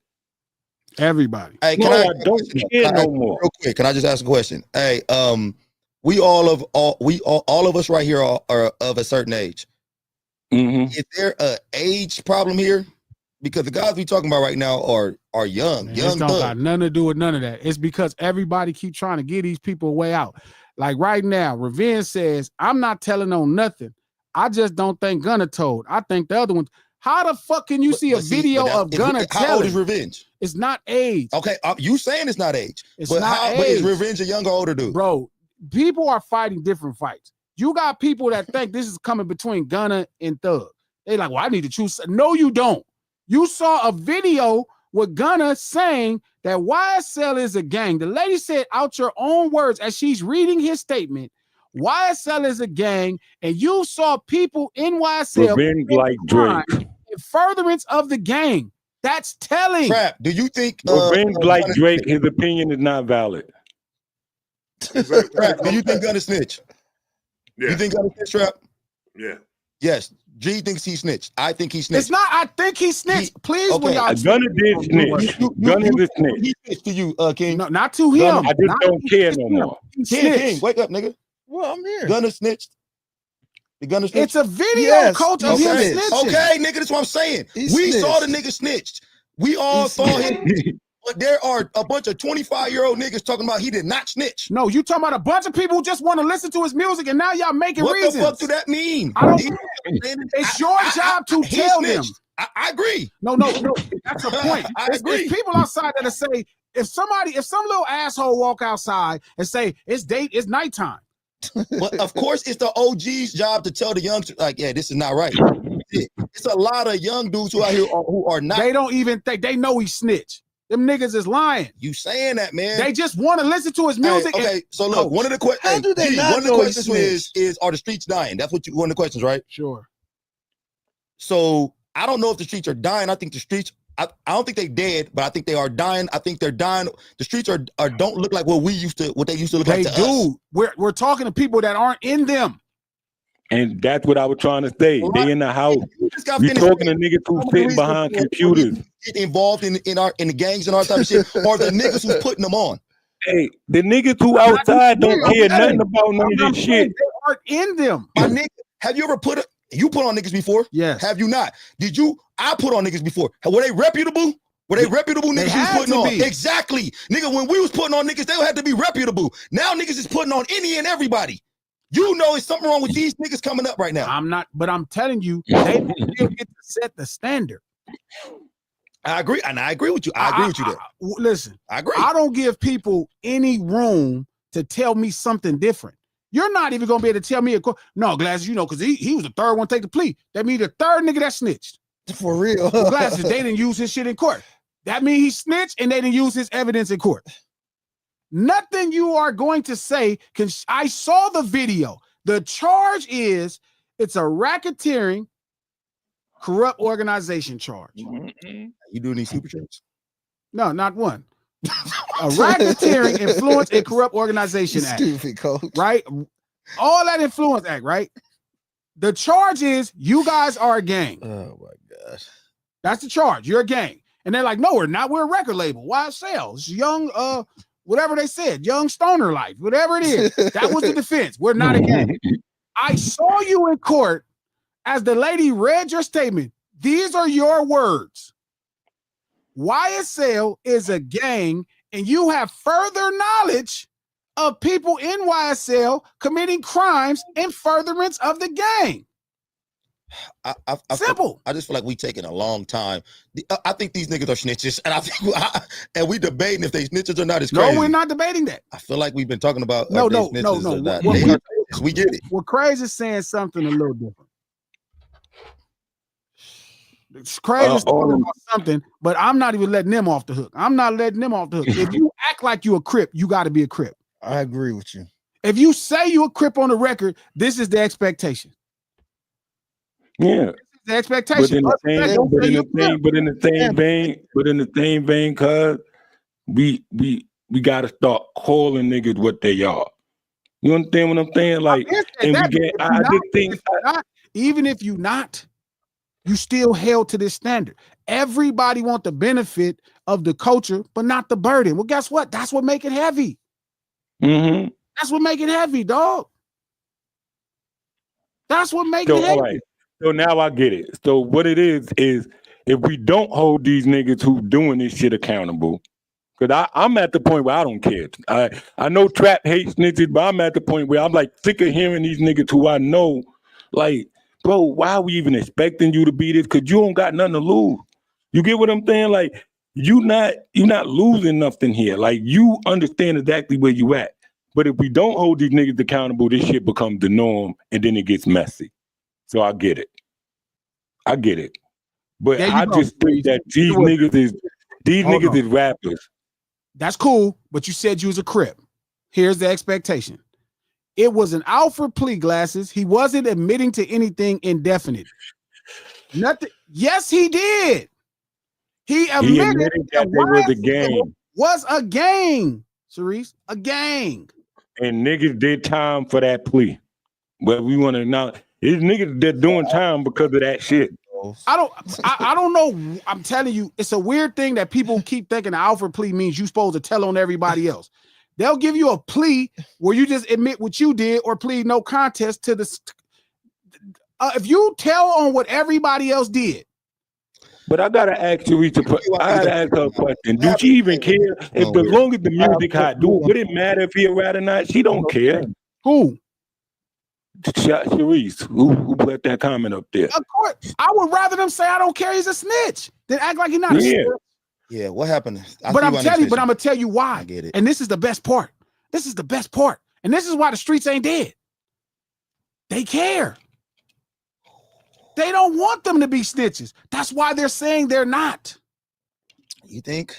Everybody. Hey, No, I don't care no more. Real quick, can I just ask a question? Hey, all of us right here are of a certain age. Mm-hmm. Is there a age problem here? Because the guys we talking about right now are young, Man, young this don't thugs. got nothing to do with none of that. It's because everybody keep trying to get these people a way out. Like right now, Revenge says, I'm not telling on nothing. I just don't think Gunna told. I think the other ones. How the fuck can you see a video of Gunna telling? How old is Revenge? It's not age. Okay, you saying it's not age. It's but not age. But is Revenge a young or older dude? Bro, people are fighting different fights. You got people that think this is coming between Gunna and Thug. They like, well, I need to choose. No, you don't. You saw a video with Gunna saying that YSL is a gang. The lady said out your own words as she's reading his statement, YSL is a gang, and you saw people in YSL Revenge like Drake. in furtherance of the gang. That's telling. Trap, do you think Revenge like Drake, his opinion is not valid. Trap, do you think Gunna snitch? Yeah. You think Gunna snitch, Trap? Yeah. Yes. G thinks he snitched. I think he snitched. It's not, I think he snitched. Please, when y'all Gunna did snitch. Gunna did snitch. He snitched to you, King. No, not to him. I just don't care no more. King, wake up, nigga. Well, I'm here. Gunna snitched. The Gunna snitched. It's a video, coach, of him Okay. snitching. Okay, nigga, that's what I'm saying. He We snitched. saw the nigga snitched. We all saw him. But there are a bunch of 25-year-old niggas talking about he did not snitch. No, you talking about a bunch of people who just want to listen to his music, and now y'all making What reasons. the fuck do that mean? I don't. It's your job to he tell them. snitched. I agree. No, that's a point. I It's agree. people outside that say, if some little asshole walk outside and say it's nighttime. But of course, it's the OG's job to tell the youngsters, like, yeah, this is not right. It's a lot of young dudes who out here who are not. They don't even think they know he snitched. Them niggas is lying. You saying that, man? They just want to listen to his music. Hey, okay, so look, one of the questions. How do they not one of the know he questions is are the streets dying? That's what one of the questions, right? Sure. So I don't know if the streets are dying. I think the streets. I don't think they dead, but I think they are dying. I think they're dying. The streets are don't look like what they used to look like to us. We're talking to people that aren't in them. And that's what I was trying to say. Well, They in the house. We You talking to niggas who sitting behind computers. Get involved in the gangs and all that type of shit, or the niggas who's putting them on. Hey, the niggas who outside don't care nothing about none of this shit. They aren't in them. My nigga, have you ever put on niggas before? Yes. Have you not? Did you? I put on niggas before. Were they reputable? Were they reputable niggas you was putting on? be. Exactly. Nigga, when we was putting on niggas, they had to be reputable. Now niggas is putting on any and everybody. You know it's something wrong with these niggas coming up right now. I'm not, but I'm telling you, they still get to set the standard. I agree, and I agree with you. I agree with you there. Listen, I agree. I don't give people any room to tell me something different. You're not even gonna be able to tell me no, Glasses, because he was the third one to take the plea. That means the third nigga that snitched. For real. Glasses, they didn't use his shit in court. That means he snitched and they didn't use his evidence in court. Nothing you are going to say I saw the video. The charge is it's a racketeering, corrupt organization charge. You doing these super chats? No, not one. A racketeering, influence, and corrupt organization act. Stupid, coach. Right? All that influence act, right? The charge is you guys are a gang. Oh my gosh. That's the charge. You're a gang. And they're like, no, we're not. We're a record label. YSL. It's young, whatever they said, young stoner life, whatever it is. That was the defense. We're not a gang. I saw you in court as the lady read your statement. These are your words. YSL is a gang, and you have further knowledge of people in YSL committing crimes in furtherance of the gang. Simple. I just feel like we taking a long time. I think these niggas are snitches, and I think and we debating if they snitches or not. It's crazy. No, we're not debating that. I feel like we've been talking about No. We get it. Well, Crazy is saying something a little different. Crazy is talking about something, but I'm not even letting them off the hook. I'm not letting them off the hook. If you act like you a Crip, you got to be a Crip. I agree with you. If you say you a Crip on the record, this is the expectation. Yeah. The expectation. But in the same vein, cuz we gotta start calling niggas what they are. You understand what I'm saying? Like, and we get. even if you not, you still held to this standard. Everybody want the benefit of the culture, but not the burden. Well, guess what? That's what make it heavy. Mm-hmm. That's what make it heavy, dog. That's what make So, it heavy. all right. So now I get it. So what it is if we don't hold these niggas who doing this shit accountable, because I'm at the point where I don't care. I know Trap hates snitches, but I'm at the point where I'm like sick of hearing these niggas who I know, like, bro, why are we even expecting you to be this? Because you don't got nothing to lose. You get what I'm saying? Like, you're not losing nothing here. Like, you understand exactly where you at. But if we don't hold these niggas accountable, this shit becomes the norm, and then it gets messy. So I get it. But I just think that these niggas is rappers. That's cool, but you said you was a Crip. Here's the expectation. It was an Alfred plea, Glasses. He wasn't admitting to anything indefinite. Nothing. Yes, he did. He admitted that there was a gang. Was a gang, Cerise, a gang. And niggas did time for that plea. But we want to know, it's niggas that doing time because of that shit. I don't know. I'm telling you, it's a weird thing that people keep thinking the Alfred plea means you supposed to tell on everybody else. They'll give you a plea where you just admit what you did or plead no contest to the. If you tell on what everybody else did. But I gotta ask you, I gotta ask her a question. Do she even care? If as long as the music hot, would it matter if he a rat or not? She don't care. Who? Sharice, who put that comment up there? Of course, I would rather them say I don't care. He's a snitch than act like he's not a snitch. Yeah, what happened? But I'm gonna tell you why. I get it. And this is the best part. This is the best part. And this is why the streets ain't dead. They care. They don't want them to be snitches. That's why they're saying they're not. You think?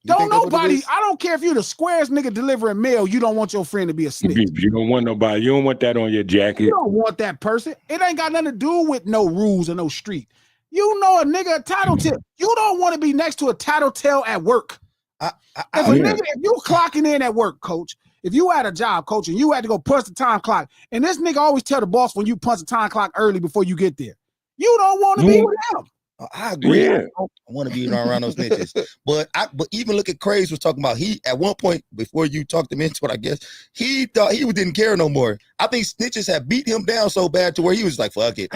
Don't nobody. I don't care if you're the squarest nigga delivering mail. You don't want your friend to be a snitch. You don't want nobody. You don't want that on your jacket. You don't want that person. It ain't got nothing to do with no rules or no street. You know a nigga a tattletale. You don't want to be next to a tattletale at work. If you clocking in at work, coach, if you had a job, coach, and you had to go punch the time clock, and this nigga always tell the boss when you punch the time clock early before you get there, you don't want to be with him. I agree. Yeah. I want to be around those snitches. But even look at Craze was talking about, he at one point before you talked him into it, I guess he thought he didn't care no more. I think snitches have beat him down so bad to where he was like, fuck it.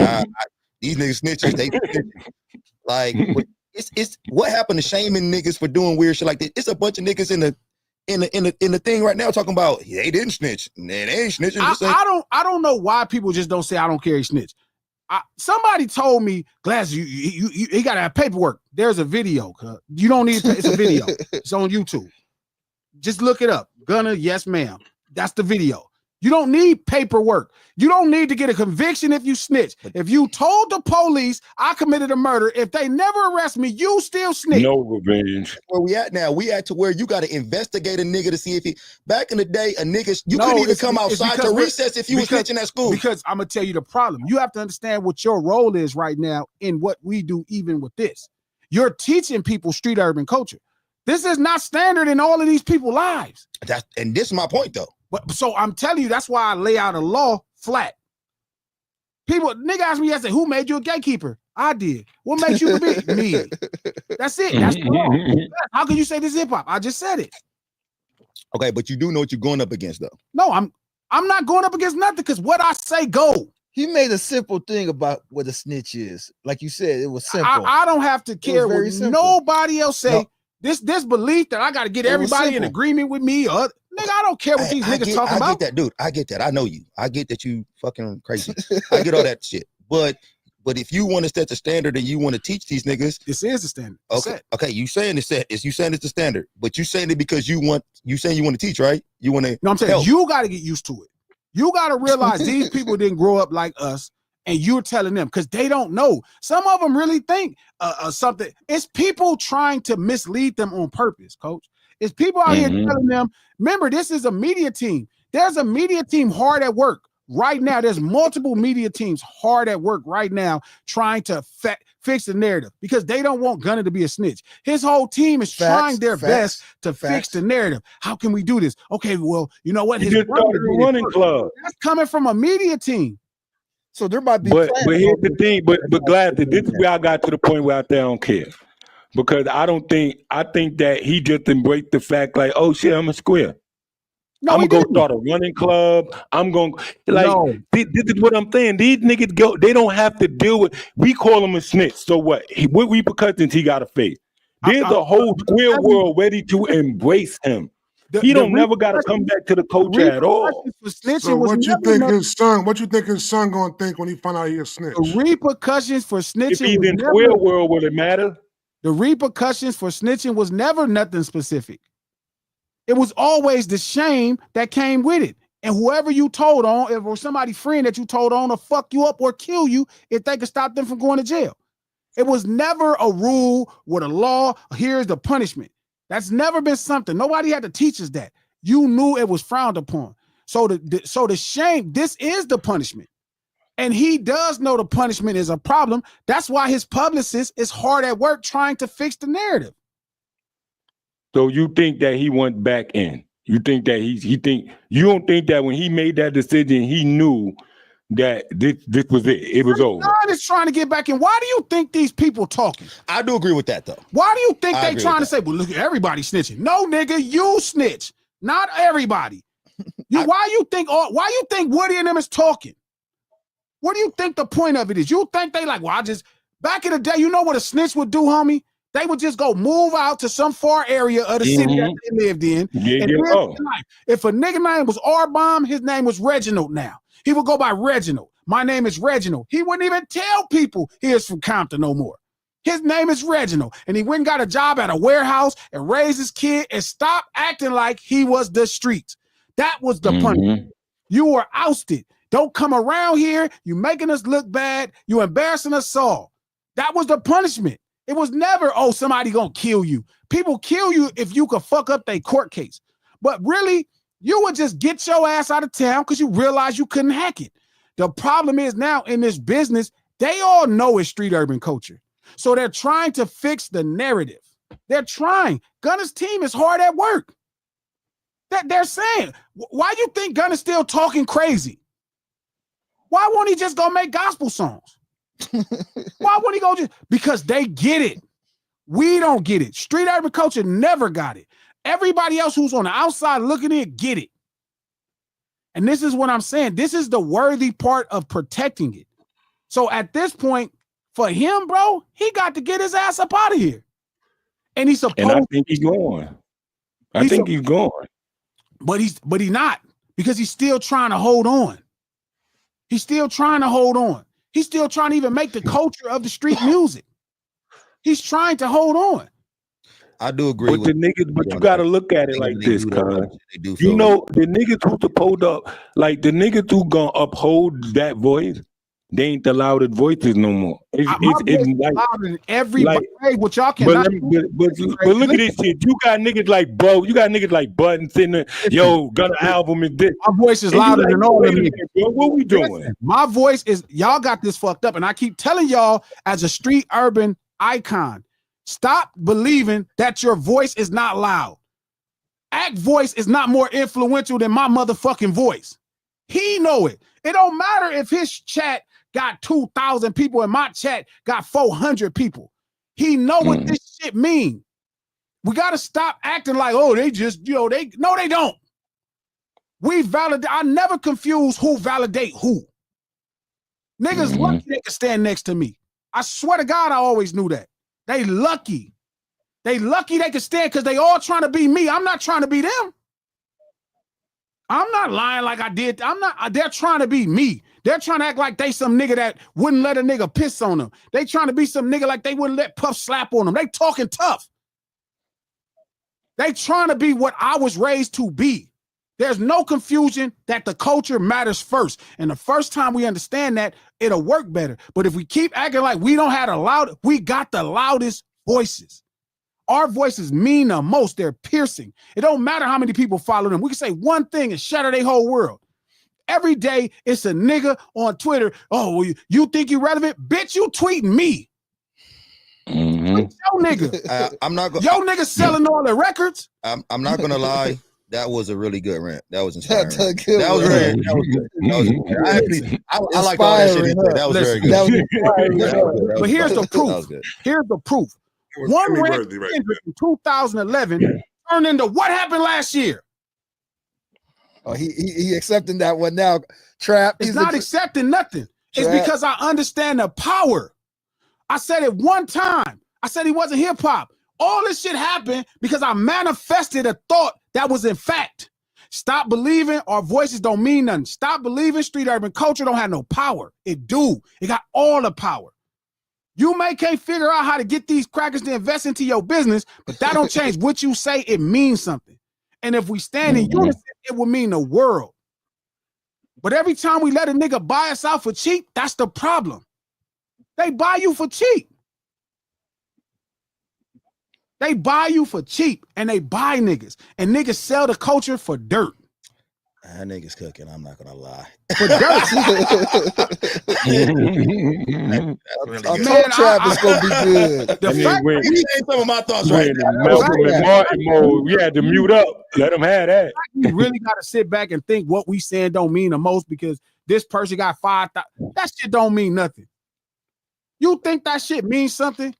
These niggas snitches, they like it's what happened to shaming niggas for doing weird shit like this. It's a bunch of niggas in the thing right now talking about they didn't snitch. They ain't snitching. I don't know why people just don't say I don't care, he snitch. Somebody told me, Glass, you gotta have paperwork. There's a video. You don't need it's a video. It's on YouTube. Just look it up. Gunna, yes, ma'am. That's the video. You don't need paperwork. You don't need to get a conviction if you snitch. If you told the police I committed a murder, if they never arrest me, you still snitch. No revenge. Where we at now? We at to where you got to investigate a nigga to see if he. Back in the day, a nigga couldn't even come outside to recess if you was snitching at school. Because I'm gonna tell you the problem. You have to understand what your role is right now in what we do. Even with this, you're teaching people street urban culture. This is not standard in all of these people's lives. And this is my point though. But so I'm telling you, that's why I lay out a law flat. Nigga asked me yesterday, who made you a gatekeeper? I did. What made you be me? That's it. That's the law. How can you say this hip hop? I just said it. Okay, but you do know what you're going up against though. No, I'm not going up against nothing because what I say go. He made a simple thing about what a snitch is. Like you said, it was simple. I don't have to care what nobody else say. No. This belief that I got to get everybody in agreement with me or nigga, I don't care what these niggas talking about. I get that, dude. I get that. I know you. I get that you fucking crazy. I get all that shit. But if you want to set the standard and you want to teach these niggas, this is the standard. Okay. You saying it's set. You saying it's the standard, but you saying it because you saying you want to teach, right? You want to. No, I'm saying help. You got to get used to it. You got to realize these people didn't grow up like us. And you're telling them because they don't know. Some of them really think something. It's people trying to mislead them on purpose, coach. It's people out here telling them, remember, this is a media team. There's a media team hard at work right now. There's multiple media teams hard at work right now trying to fix the narrative because they don't want Gunna to be a snitch. His whole team is trying their best to fix the narrative. How can we do this? Okay, well, you know what? He just started a running club. That's coming from a media team. So there might be. But plans here's on the this. thing. But glad that this is where I got to the point where I don't care, because I think that he just embraced the fact like, oh shit, I'm a square. No, I'm he gonna go didn't. start a running club. I'm gonna No. this is what I'm saying. These niggas go. They don't have to deal with. We call him a snitch. So what? What repercussions he got to face? There's a whole square world ready to embrace him. He don't never got to come back to the culture at all. For snitching So was what you never think nothing. his son? What you think his son gonna think when he find out he a snitch? The repercussions for If snitching he's was in never, square world, will it matter? the repercussions for snitching was never nothing specific. It was always the shame that came with it. And whoever you told on, if or somebody friend that you told on to fuck you up or kill you if they could stop them from going to jail. It was never a rule with a law. Here's the punishment. That's never been something. Nobody had to teach us that. You knew it was frowned upon. So the shame, this is the punishment. And he does know the punishment is a problem. That's why his publicist is hard at work trying to fix the narrative. So you think that he went back in? You think that you don't think that when he made that decision, he knew that this was it. It was over. God is trying to get back in. Why do you think these people talking? I do agree with that though. Why do you think I they agree trying to with say, well, look, everybody snitching? No, nigga, you snitch, not everybody. Why you think Woody and them is talking? What do you think the point of it is? You think they like, well, back in the day, you know what a snitch would do, homie? They would just go move out to some far area of the city that they lived in. Yeah, if a nigga name was R-Bomb, his name was Reginald now. He would go by Reginald. My name is Reginald. He wouldn't even tell people he is from Compton no more. His name is Reginald. And he went and got a job at a warehouse and raised his kid and stopped acting like he was the streets. That was the punishment. You were ousted. Don't come around here. You making us look bad. You embarrassing us all. That was the punishment. It was never, oh, somebody gonna kill you. People kill you if you could fuck up their court case. But really, you would just get your ass out of town because you realize you couldn't hack it. The problem is now in this business, they all know it's street urban culture. So they're trying to fix the narrative. They're trying. Gunna's team is hard at work. They're saying, why you think Gunna's still talking crazy? Why won't he just go make gospel songs? Why won't he go just? Because they get it. We don't get it. Street urban culture never got it. Everybody else who's on the outside looking in get it. And this is what I'm saying. This is the worthy part of protecting it. So at this point, for him, bro, he got to get his ass up out of here. And he's supposed. And I think he's going. I think he's going. But he's not, because he's still trying to hold on. He's still trying to hold on. He's still trying to even make the culture of the street music. He's trying to hold on. I do agree. But you got to look at it like this, cuz. You know, the niggas who supposed to, like the niggas who gonna uphold that voice, they ain't the loudest voices no more. It's like louder than everybody. What y'all can. But look at this shit. You got niggas like Bo. You got niggas like Button sitting there. Yo, Gunna album is this. My voice is louder than all of them. What we doing? Listen, my voice is. Y'all got this fucked up, and I keep telling y'all as a street urban icon, stop believing that your voice is not loud. Act voice is not more influential than my motherfucking voice. He know it. It don't matter if his chat got 2,000 people and my chat got 400 people. He know what this shit mean. We got to stop acting like, oh, they just, no, they don't. We validate. I never confuse who validate who. Niggas lucky they can stand next to me. I swear to God, I always knew that. They lucky. They lucky they can stand because they all trying to be me. I'm not trying to be them. I'm not lying like I did. They're trying to be me. They're trying to act like they some nigga that wouldn't let a nigga piss on them. They trying to be some nigga like they wouldn't let Puff slap on them. They talking tough. They trying to be what I was raised to be. There's no confusion that the culture matters first. And the first time we understand that, it'll work better. But if we keep acting like we don't have we got the loudest voices. Our voices mean the most. They're piercing. It don't matter how many people follow them. We can say one thing and shatter their whole world. Every day, it's a nigga on Twitter. Oh, well, you think you relevant? Bitch, you tweeting me. Tweet your nigga. I'm not going. Your nigga selling all the records. I'm not gonna lie. That was a really good rant. That was inspiring. That's a good That was one. very. That was good. That was good. I actually, I like all that shit he Inspiring, said. That was very Listen, good. that was That inspiring. was good. That But was here's good. the proof. That was good. Here's the proof. It was One Emmy rant worthy right Kendrick there. in 2011 turned into what happened last year. Oh, he accepting that one now. Trap. It's He's not accepting nothing. It's Trap. because I understand the power. I said it one time. I said he wasn't hip hop. All this shit happened because I manifested a thought that was in fact. Stop believing our voices don't mean nothing. Stop believing street urban culture don't have no power. It do. It got all the power. You may can't figure out how to get these crackers to invest into your business, but that don't change what you say. It means something. And if we stand in unison, it will mean the world. But every time we let a nigga buy us out for cheap, that's the problem. They buy you for cheap. They buy you for cheap, and they buy niggas. And niggas sell the culture for dirt. That nigga's cooking. I'm not gonna lie. For dirt. Really a good. toe trap is gonna be good. The And fact then He saying some of my thoughts when right now. Malcolm and Martin mode, we had to mute up. Let them have that. you really got to sit back and think what we saying don't mean the most because this person got 5,000. That shit don't mean nothing. You think that shit means something?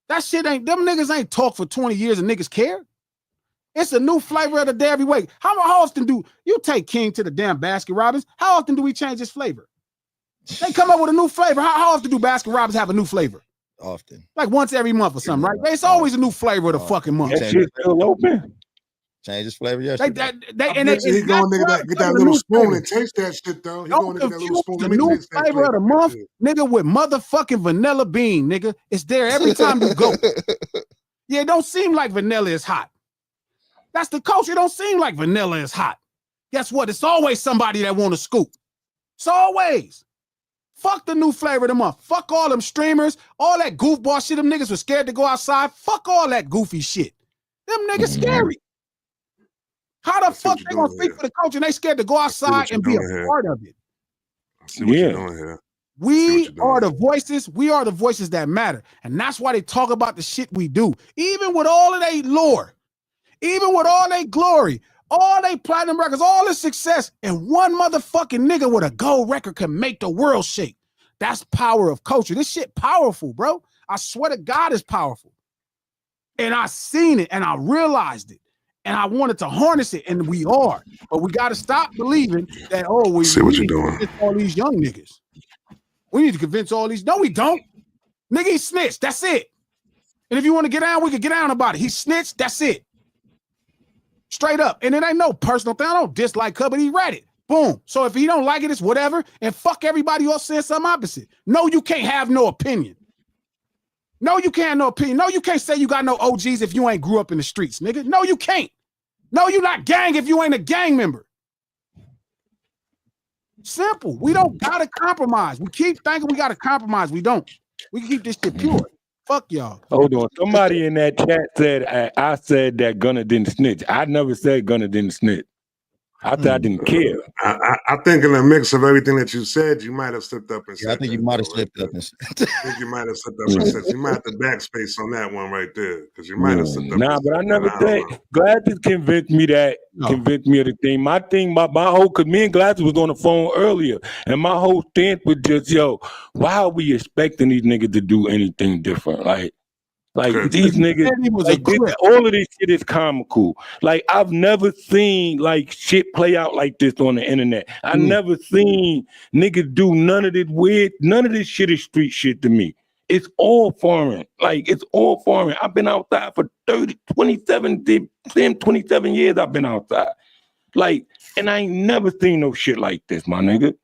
That shit ain't, them niggas ain't talk for 20 years and niggas care. It's a new flavor of the day every week. How often do you take King to the damn Baskin Robbins? How often do we change his flavor? They come up with a new flavor. How often do Baskin Robbins have a new flavor? Often. Like once every month or something, right? It's always a new flavor of the fucking month. That shit still open. Change his flavor They, yesterday. He going to get that little spoon and taste that shit though. He going Don't to get that little confuse spoon. the Let me new taste that flavor of the flavor. month, nigga, with motherfucking vanilla bean, nigga. It's there every time you go. Yeah, it don't seem like vanilla is hot. That's the culture. It don't seem like vanilla is hot. Guess what? It's always somebody that want to scoop. It's always. Fuck the new flavor of the month. Fuck all them streamers, all that goofball shit. Them niggas were scared to go outside. Fuck all that goofy shit. Them niggas scary. How the fuck they gonna speak for the culture and they scared to go outside and be a part of it? I see what you're doing here. We are the voices. We are the voices that matter. And that's why they talk about the shit we do. Even with all of their lore, even with all their glory, all they platinum records, all the success, and one motherfucking nigga with a gold record can make the world shake. That's power of culture. This shit powerful, bro. I swear to God it's powerful. And I seen it and I realized it. And I wanted to harness it, and we are. But we got to stop believing that, oh, we See what you're need to doing. convince all these young niggas. We need to convince all these. No, we don't. Nigga, he snitched. That's it. And if you want to get down, we can get down about it. He snitched. That's it. Straight up. And it ain't no personal thing. I don't dislike her, but he read it. Boom. So if he don't like it, it's whatever. And fuck everybody else saying something opposite. No, you can't have no opinion. No, you can't have no opinion. No, you can't say you got no OGs if you ain't grew up in the streets, nigga. No, you can't. No, you not gang if you ain't a gang member. Simple. We don't gotta compromise. We keep thinking we gotta compromise. We don't. We can keep this shit pure. Fuck y'all. Hold on. Somebody in that chat said I said that Gunna didn't snitch. I never said Gunna didn't snitch. I thought I didn't care. I think in the mix of everything that you said, you might have slipped up and said Yeah, I think you might have slipped up and I think you might have slipped up and said you might have to backspace on that one right there because you might have slipped up. Nah, but I never said. Gladys convinced me that. No. Convinced me of the thing. My whole, because me and Gladys was on the phone earlier, and my whole stance was just, yo, why are we expecting these niggas to do anything different? Like these niggas, like all of this shit is comical. Like I've never seen like shit play out like this on the internet. I never seen niggas do none of this weird, none of this shit is street shit to me. It's all foreign. Like it's all foreign. I've been outside for 27 years I've been outside. Like, and I ain't never seen no shit like this, my nigga.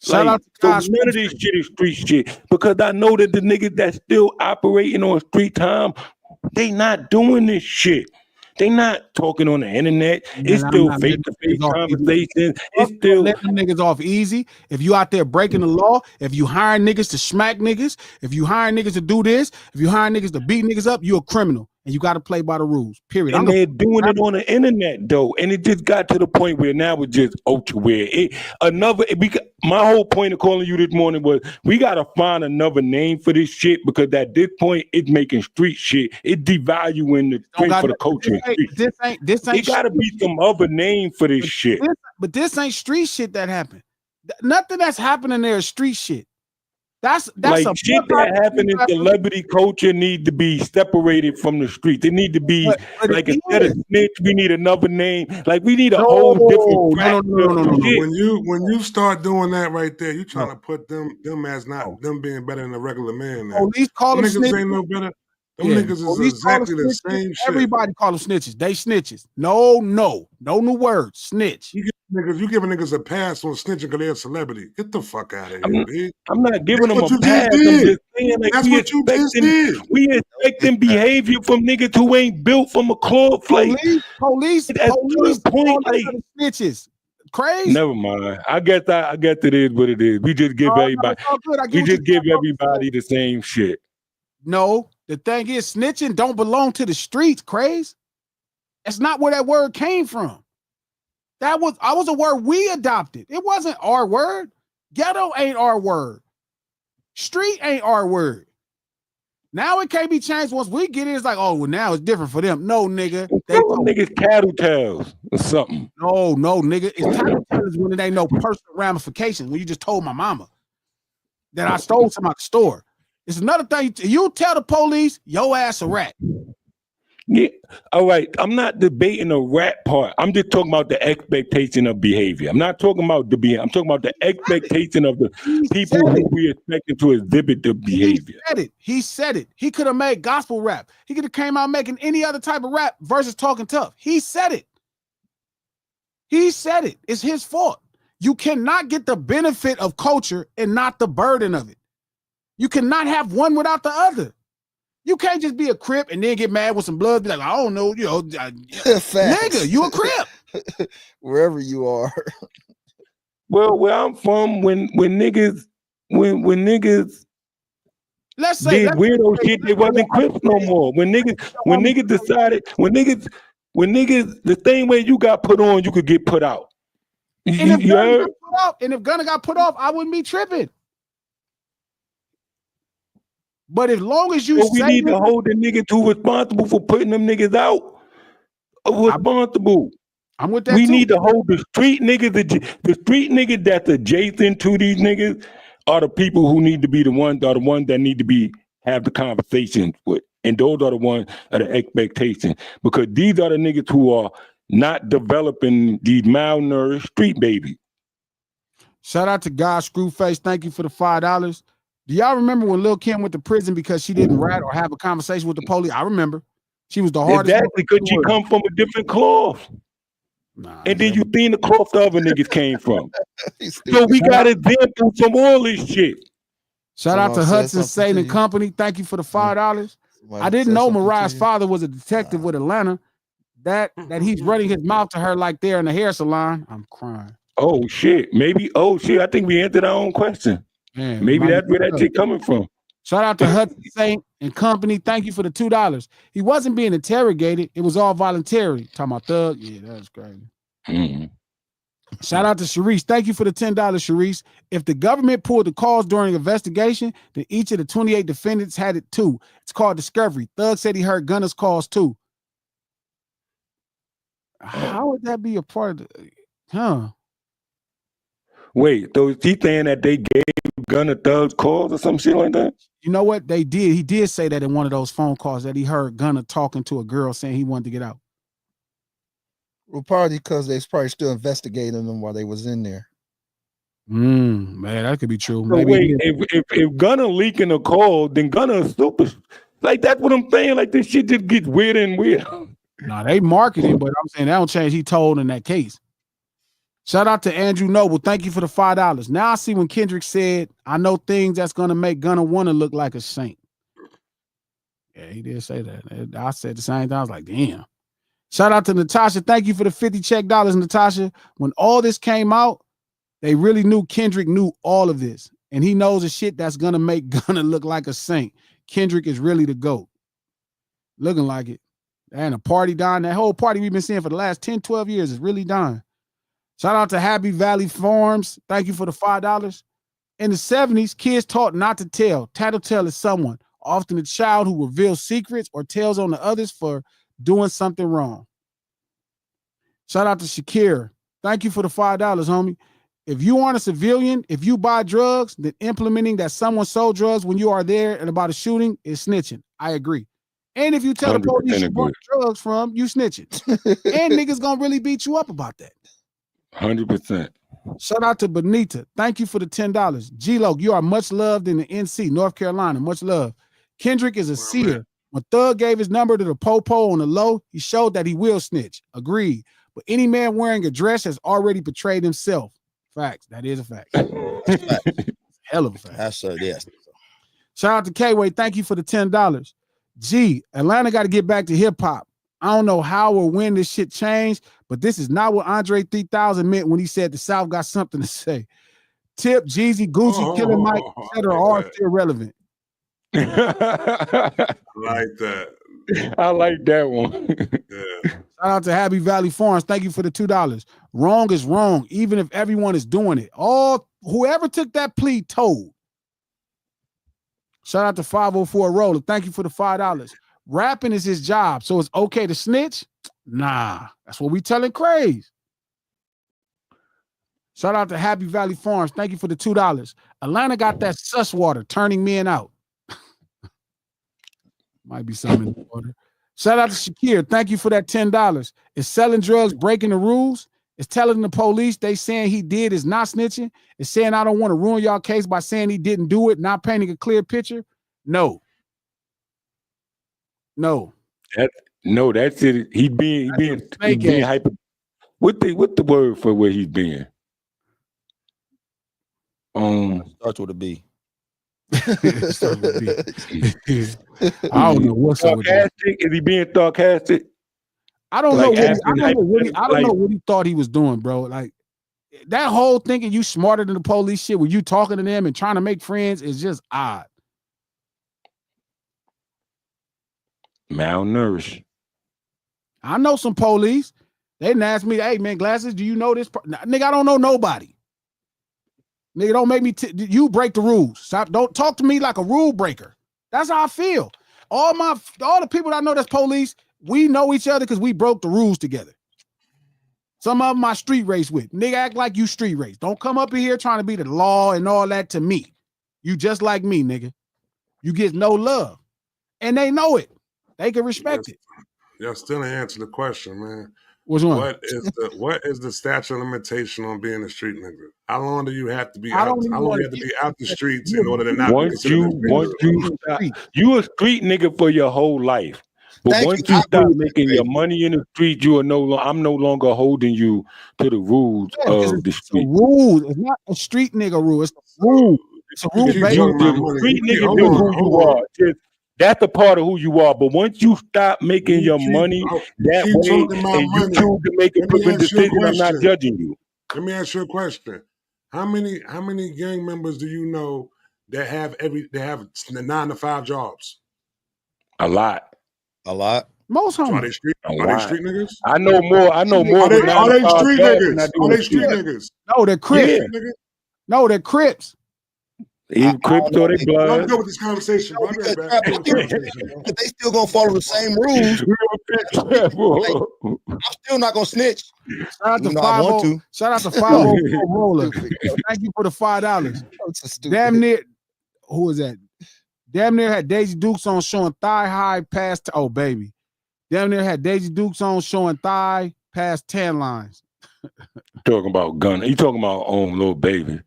Shout out to so Josh none of this shit is street shit because I know that the niggas that's still operating on street time, they not doing this shit. They not talking on the internet. It's still face-to-face conversations. It's still let them niggas off easy. If you out there breaking the law, if you hiring niggas to smack niggas, if you hiring niggas to do this, if you hiring niggas to beat niggas up, you a criminal. and you got to play by the rules. Period. And they're doing it on the internet though, and it just got to the point where now it's just ultra weird. My whole point of calling you this morning was we gotta find another name for this shit because at this point it's making street shit. It's devaluing the strength for the culture. This ain't. It gotta be some other name for this shit. But this ain't street shit that happened. Nothing that's happening there is street shit. That's like shit that happened in celebrity culture need to be separated from the street. They need to be like instead of snitch, we need another name. Like we need a whole different. No. When you start doing that right there, you trying to put them as not them being better than a regular man. Police call them niggas ain't no better. Them niggas is exactly the same shit. Everybody call them snitches. They snitches. No new words. Snitch. You giving niggas a pass on snitching because they're a celebrity. Get the fuck out of here, dude. I'm not giving them a pass. I'm just saying, like, that's what you just did. We expecting behavior from niggas who ain't built from a club. Police point, like snitches. Crazy. Never mind. I guess it is what it is. We just give everybody. We just give everybody the same shit. No, the thing is, snitching don't belong to the streets. Crazy. That's not where that word came from. I was a word we adopted. It wasn't our word. Ghetto ain't our word. Street ain't our word. Now it can't be changed once we get it. It's like, oh, well, now it's different for them. No, nigga. Niggas cattle tails or something. No, nigga. It's cattle tails when it ain't no personal ramifications. When you just told my mama that I stole some out the store. It's another thing. You tell the police, your ass a rat. Yeah, all right. I'm not debating the rat part. I'm just talking about the expectation of behavior. I'm not talking about the behavior. I'm talking about the expectation of the people who we expecting to exhibit the behavior. He said it. He could have made gospel rap. He could have came out making any other type of rap versus talking tough. He said it. It's his fault. You cannot get the benefit of culture and not the burden of it. You cannot have one without the other. You can't just be a Crip and then get mad with some blood. Be like, I don't know, nigga, you a Crip. Wherever you are. Well, where I'm from, when niggas let's say did weirdo shit, they wasn't Crips no more. When niggas decided, the same way you got put on, you could get put out. And if Gunna got put off, I wouldn't be tripping. But as long as we need to hold the niggas who responsible for putting them niggas out responsible. I'm with that. We need to hold the street niggas. The street niggas that's adjacent to these niggas are the people who need to be the ones that need to have the conversations with, and those are the ones that are the expectations, because these are the niggas who are not developing these malnourished street babies. Shout out to God Screwface. Thank you for the $5. Do y'all remember when Lil' Kim went to prison because she didn't rat or have a conversation with the police? I remember. She was the hardest. Exactly, because she come from a different cloth. And then you seen the cloth the other niggas came from. So we got examples from all this shit. Shout out to Hudson Satan and Company. Thank you for the $5. I didn't know Mariah's father was a detective with Atlanta. That he's running his mouth to her like they're in a hair salon. I'm crying. Oh shit. Maybe. Oh shit. I think we answered our own question. Man, maybe that's where that shit coming from. Shout out to Hudson Saint and Company. Thank you for the $2. He wasn't being interrogated. It was all voluntary. Talking about thug. Yeah, that's crazy. Mm-hmm. Shout out to Sharice. Thank you for the $10, Sharice. If the government pulled the calls during investigation, then each of the 28 defendants had it too. It's called discovery. Thug said he heard Gunna's calls too. How would that be a part of the Wait, so is he saying that they gave Gunna Thug's calls or some shit like that? You know what? They did. He did say that in one of those phone calls that he heard Gunna talking to a girl saying he wanted to get out. Well, probably because they was probably still investigating them while they was in there. Man, that could be true. So maybe wait, if Gunna leaking a call, then Gunna is super. Like, that's what I'm saying. Like, this shit just gets weirder and weirder. Nah, they marketing, but I'm saying that don't change. He told in that case. Shout out to Andrew Noble. Thank you for the $5. Now I see when Kendrick said, I know things that's going to make Gunna want to look like a saint. Yeah, he did say that. I said the same thing. I was like, damn. Shout out to Natasha. Thank you for the $50 check, Natasha. When all this came out, they really knew Kendrick knew all of this. And he knows the shit that's going to make Gunna look like a saint. Kendrick is really the GOAT. Looking like it. And a party dying. That whole party we've been seeing for the last 10, 12 years is really dying. Shout out to Happy Valley Farms. Thank you for the $5. In the 70s, kids taught not to tell. Tattletale is someone, often a child who reveals secrets or tells on the others for doing something wrong. Shout out to Shakir. Thank you for the $5, homie. If you aren't a civilian, if you buy drugs, then implementing that someone sold drugs when you are there and about a shooting is snitching. I agree. And if you tell the police you bought drugs from, you snitching. And niggas gonna really beat you up about that. 100%. Shout out to Benita. Thank you for the $10. G-Lo, you are much loved in the NC, North Carolina. Much love. Kendrick is a seer. When Thug gave his number to the po-po on the low, he showed that he will snitch. Agreed. But any man wearing a dress has already betrayed himself. Facts. That is a fact. Hell of a fact. That's yes. Shout out to K-Way. Thank you for the $10. G, Atlanta got to get back to hip-hop. I don't know how or when this shit changed, but this is not what Andre 3000 meant when he said the South got something to say. Tip, Jeezy, Gucci, Killer Mike, etc. are still relevant. I like that. I like that one. Yeah. Shout out to Happy Valley Farms. Thank you for the $2. Wrong is wrong, even if everyone is doing it. Whoever took that plea told. Shout out to 504 Roller. Thank you for the $5. Rapping is his job, so it's okay to snitch? Nah, that's what we telling Craze. Shout out to Happy Valley Farms. Thank you for the $2. Atlanta got that sus water turning men out. Might be something in the water. Shout out to Shakir. Thank you for that $10. Is selling drugs breaking the rules? Is telling the police they saying he did is not snitching? Is saying I don't want to ruin y'all case by saying he didn't do it, not painting a clear picture? No. That's it. He being hyper. What the word for where he's being? Starts with a B. I don't know what's up with that. Is he being sarcastic? I don't know what he thought he was doing, bro. Like that whole thinking you smarter than the police shit when you talking to them and trying to make friends is just odd. Malnourished. I know some police. They didn't ask me, hey man, Glasses, do you know this? Nigga, I don't know nobody. Nigga, don't make me, you break the rules. Stop, don't talk to me like a rule breaker. That's how I feel. All the people that I know that's police, we know each other because we broke the rules together. Some of them I street race with. Nigga, act like you street race. Don't come up in here trying to be the law and all that to me. You just like me, nigga. You get no love. And they know it. They can respect it. Y'all still ain't answer the question, man. Which one? What is the statute of limitation on being a street nigga? How long do you have to be out? How long do you have to be out the streets in order to not be considered you a street nigga for your whole life. But once you stop making your money in the street, you are I'm no longer holding you to the rules of the street. Rules. It's not a street nigga rule. It's a rule. It's a rule. The street nigga do who you are. That's a part of who you are. But once you stop making your money that way and you choose to make a different decision, I'm not judging you. Let me ask you a question. How many gang members do you know that have 9 to 5 jobs? A lot. Most homies. So are they street niggas? I know more. Are they street niggas? No, they're Crips. Yeah. No, they're Crips. Even Crips or they blood. I'm good with this conversation. Bro. But they still gonna follow the same rules. I'm still not gonna snitch. Shout out to 504 Roller. Thank you for the $5. Damn near. Who is that? Damn near had Daisy Dukes on showing thigh high past. Oh baby. Damn near had Daisy Dukes on showing thigh past 10 lines. Talking about gun. You talking about little baby.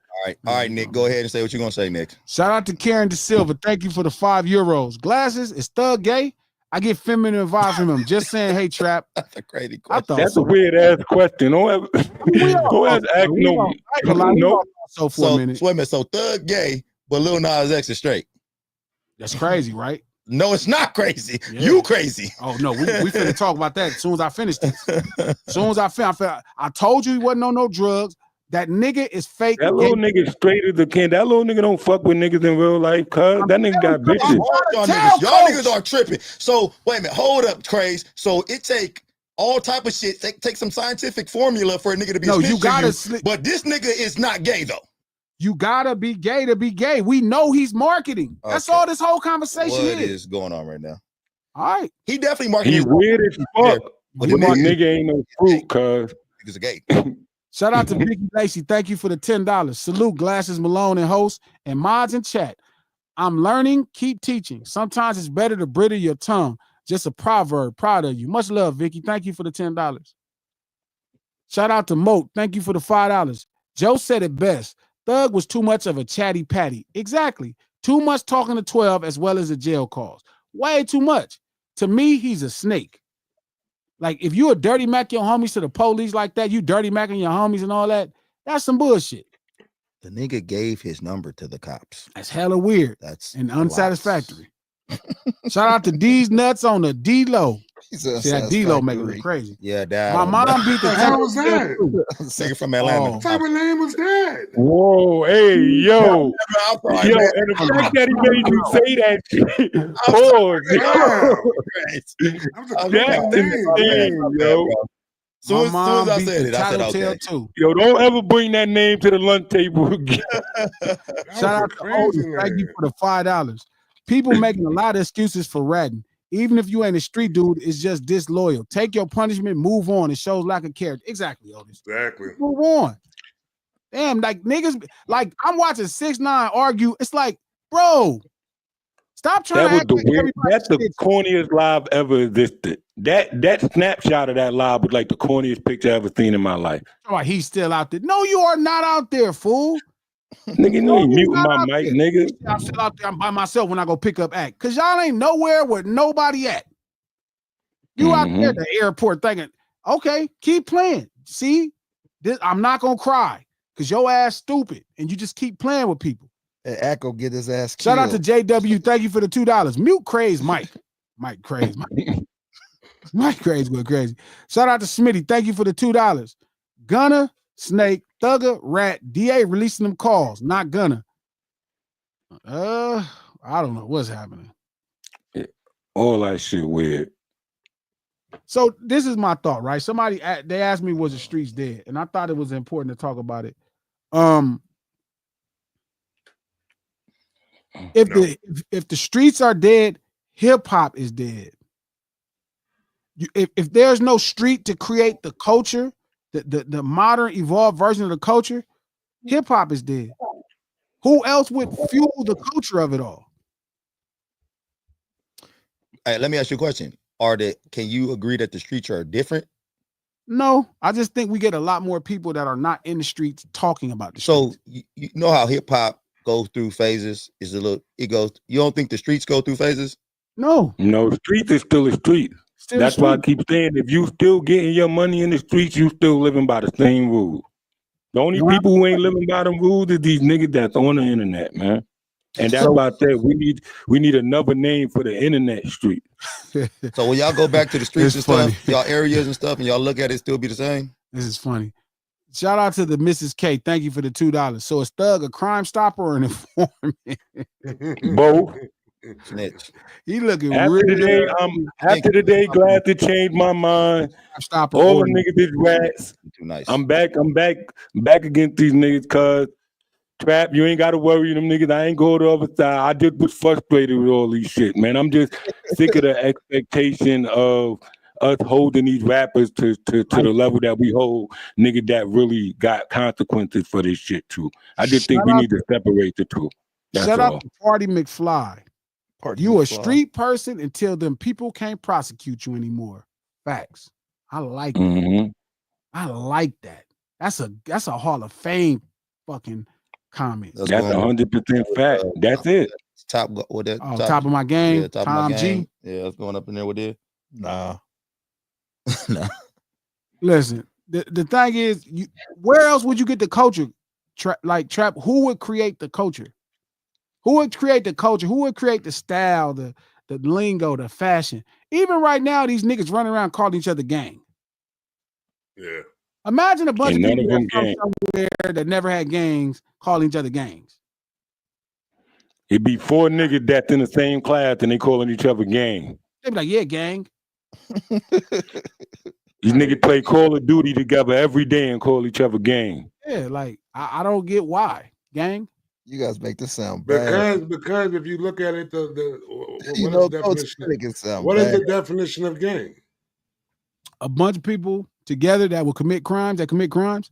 All right, Nick. Go ahead and say what you're gonna say, Nick. Shout out to Karen De Silva. Thank you for the €5. Glasses, is Thug gay? I get feminine vibes from him. Just saying, hey, Trap. That's a crazy question. That's a weird ass question. Don't ask no. So for a minute. Wait a minute. So Thug gay, but Lil Nas X is straight. That's crazy, right? No, it's not crazy. Yeah. You crazy. Oh no, we finna talk about that as soon as I finish this. As soon as I told you he wasn't on no drugs. That nigga is fake. That little nigga straight as a can. That little nigga don't fuck with niggas in real life, cuz. That nigga got bitches. Y'all niggas, y'all niggas are tripping. So wait a minute, hold up, Craze. So it take all type of shit. Take some scientific formula for a nigga to be. No, a snitch you gotta. but this nigga is not gay though. You gotta be gay to be gay. We know he's marketing. That's all this whole conversation What is going on right now? All right. He definitely marketing. He's weird as fuck. But the nigga ain't no fruit, cuz. Niggas are gay. Shout out to Vicky Lacey. Thank you for the $10. Salute Glasses Malone and host and mods in chat. I'm learning, keep teaching. Sometimes it's better to brittle your tongue. Just a proverb. Proud of you. Much love, Vicky. Thank you for the $10. Shout out to Moat. Thank you for the $5. Joe said it best. Thug was too much of a chatty patty. Exactly. Too much talking to 12 as well as the jail calls. Way too much. To me, he's a snake. Like, if you a dirty Mac your homies to the police like that, you dirty Macking your homies and all that, that's some bullshit. The nigga gave his number to the cops. That's hella weird. That's and unsatisfactory. Shout out to D's Nuts on the D-Lo. See, that D-Lo making it crazy. Yeah, that. My mom beat the hell was that? Nigga from Atlanta. What type of name was that? Whoa, hey, yo. Yo, and the fact that he made you say that shit. That's insane, yo. Soon as I said it, I said okay. Too. Yo, don't ever bring that name to the lunch table again. Shout out to Otis. Thank you for the $5. People making a lot of excuses for ratting. Even if you ain't a street dude, it's just disloyal. Take your punishment, move on. It shows lack of character. Exactly, Otis. Exactly. Move on. Damn, like niggas, like I'm watching 6ix9ine argue. It's like, bro, stop trying to act like everybody. That's the corniest live ever existed. That snapshot of that live was like the corniest picture I ever seen in my life. Oh, he's still out there. No, you are not out there, fool. Nigga, you ain't muting my mic, nigga. I'm still out there. I'm by myself when I go pick up act. Cause y'all ain't nowhere with nobody at. You out there at the airport thinking, okay, keep playing. See, this, I'm not gonna cry because your ass stupid and you just keep playing with people. And Echo get his ass Shout killed. out to JW. Thank you for the $2. Mute Craze Mike. Mike Craze Mike. Mike Craze went crazy. Shout out to Smitty. Thank you for the $2. Gunna, Snake, Thugger, Rat, DA releasing them calls. Not Gunna. I don't know what's happening. All that shit weird. So this is my thought, right? Somebody they asked me, was the streets dead? And I thought it was important to talk about it. If the streets are dead, hip hop is dead. If there's no street to create the culture, the modern evolved version of the culture, hip hop is dead. Who else would fuel the culture of it all? Hey, let me ask you a question. Can you agree that the streets are different? No, I just think we get a lot more people that are not in the streets talking about the streets. So you know how hip hop goes through phases? You don't think the streets go through phases? No, streets is still a street. That's why I keep saying, if you still getting your money in the streets, you still living by the same rules. The only people who ain't living by them rules is these niggas that's on the internet, man. And that's why I said we need another name for the internet street. So when y'all go back to the streets and stuff, y'all areas and stuff, and y'all look at it, still be the same? This is funny. Shout out to the Mrs. K. Thank you for the $2. So is Thug a crime stopper or an informant? Both. Snitch. He looking after the day, glad to change my mind. All the niggas is rats. Too nice. I'm back against these niggas, cuz Trap, you ain't gotta worry them niggas. I ain't go to the other side. I just was frustrated with all these shit, man. I'm just sick of the expectation of us holding these rappers to the level that we hold niggas that really got consequences for this shit too. I just think we need to separate the two. Shout out to Party McFly. You a street person until them people can't prosecute you anymore. Facts. I like that. I like that. That's a Hall of Fame fucking comment. That's 100% fact. That's it. Top of my game. Yeah, top Tom of my game. G. Yeah, that's going up in there with it. Nah. Nah. Listen, the thing is, where else would you get the culture? Trap, who would create the culture? Who would create the culture? Who would create the style, the lingo, the fashion? Even right now, these niggas running around calling each other gang. Yeah. Imagine a bunch And of none people of that them from gang. somewhere that never had gangs calling each other gangs. It'd be 4 niggas that's in the same class and they calling each other gang. They be like, yeah, gang. These niggas play Call of Duty together every day and call each other gang. Yeah, like I don't get why. Gang. You guys make this sound bad. Because if you look at it, You what is know, the Coach definition? make it sound What is bad. the definition of gang? A bunch of people together that will commit crimes, that commit crimes.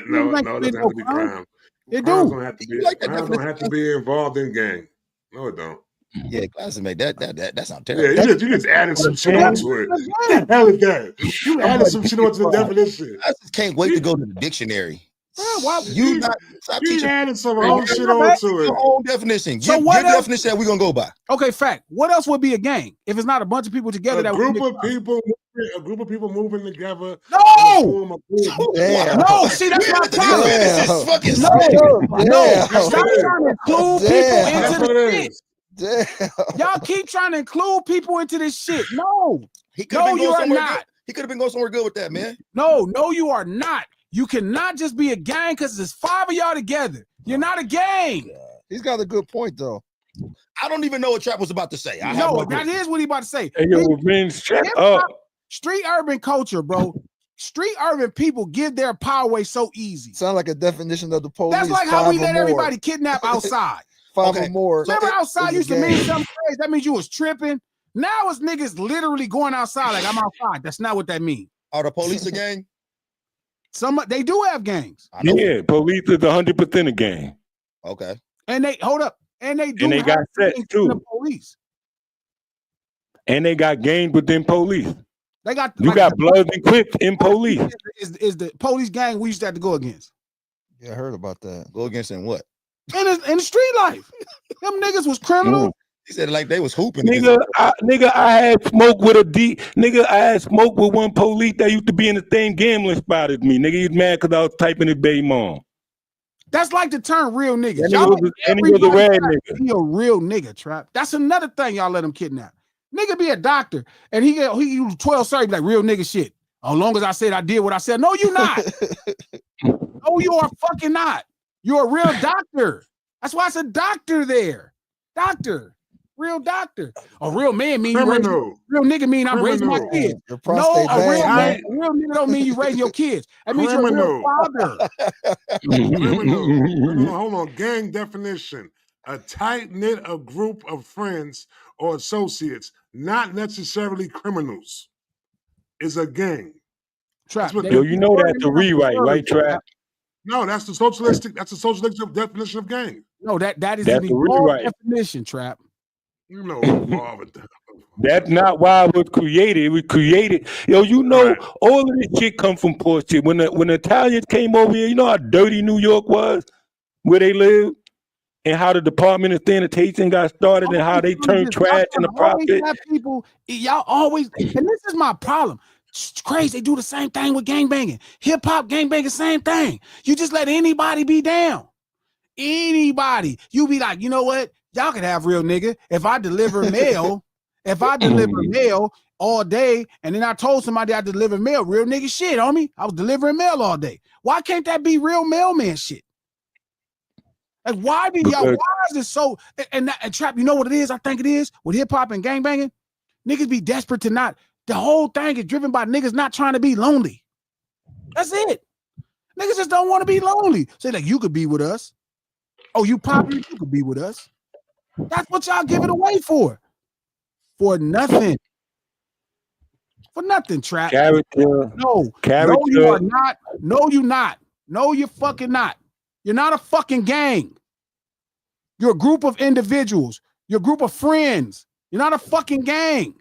No, Like, no, it they doesn't no have to be crime. crime. They Crimes do. don't have to You be. like that Crimes don't have to be involved in gang. No, it don't. Yeah, classmate, that sounds Yeah, terrible. you just added some shit Yeah, onto it. that's What the hell is that? You added some shit onto the definition. I just can't wait to go to the dictionary. Bro, why? You not stop You teaching added some Hey, whole man, shit my bad. onto your it. own definition. So Give what your else- definition that we're gonna go by. Okay, fact. What else would be a gang if it's not a bunch of people together A that group would of people, moving together. No! to form a group. Damn. No, see, that's my problem. This is fucking No. stupid. No, Damn. stop trying to include people Damn. That's into what the it shit. is. Damn. Y'all keep trying to include people into this shit. No, He could have no, been you going are somewhere not. good. He could have been going somewhere good with that, man. No, you are not. You cannot just be a gang because there's 5 of y'all together. You're not a gang. He's got a good point though. I don't even know what Trap was about to say. I have No, no that clue. is what he about to say. Hey, yo, Vince, shut Hip-hop- up. Street urban culture, bro. Street urban people give their power away so easy. Sound like a definition of the police. That's like how 5 we or let more. everybody kidnap outside. 5 Okay, or more. so Remember, it- outside it's a used to mean gang. something crazy. That means you was tripping. Now it's niggas literally going outside like I'm outside. That's not what that means. Are the police a gang? They do have gangs, I know. Yeah, police is 100% a gang. Okay. and they hold up, and they do. And they have got sets, gangs in the too. police. And they got gangs within police. They got You like, got Bloods and Crips in police. is the police gang we used to have to go against Yeah, I heard about that. Go against him what? in the street life. Them niggas was criminals. He said it like they was hooping. Nigga, I had smoke with a D. Nigga, I had smoke with one police that used to be in the same gambling spot as me. Nigga, he's mad because I was typing his baby mom. That's like the term real niggas. And Y'all, he was a red everybody nigga. be a real nigga, Trap. That's another thing y'all let him kidnap. Nigga be a doctor and he use 12 surgery like real nigga shit. As long as I said I did what I said. No, you not. No, you are fucking not. You're a real doctor. That's why it's a doctor there. Doctor. Real doctor. A real man mean you raising, Criminal. real nigga mean I'm raising my Criminal. kids. Your No, prostate a real bad, man, a real nigga don't mean you raising your kids. That means you're a real Criminal. father. Criminal. No, hold on. Gang definition: a tight knit of group of friends or associates, not necessarily criminals, is a gang. Trap. That's what- Yo, you know that's a rewrite, right, Trap? No, that's the socialistic. That's the socialistic definition of gang. No, that is That's an a evolved rewrite. definition, Trap. You know, all of it. That's not why it was created. It was created. Yo, you know, Right. all of this shit come from poor shit. When the Italians came over here, you know how dirty New York was, where they lived, and how the Department of Sanitation got started, and how they turned trash into profit. Y'all always, and this is my problem. It's crazy. They do the same thing with gangbanging. Hip hop, gangbanging, same thing. You just let anybody be down. Anybody. You be like, you know what? Y'all can have real nigga. If I deliver mail, all day, and then I told somebody I deliver mail, real nigga shit, homie. I was delivering mail all day. Why can't that be real mailman shit? Like, why do y'all? Because- Why is it so? And Trap, you know what it is? I think it is with hip hop and gangbanging. Niggas be desperate to not. The whole thing is driven by niggas not trying to be lonely. That's it. Niggas just don't want to be lonely. Say like, you could be with us. Oh, you popular? You could be with us. That's what y'all give it away for. For nothing. For nothing, Trap. Character. No, Character. no, you are not. No, you not. No, you're fucking not. You're not a fucking gang. You're a group of individuals. You're a group of friends. You're not a fucking gang.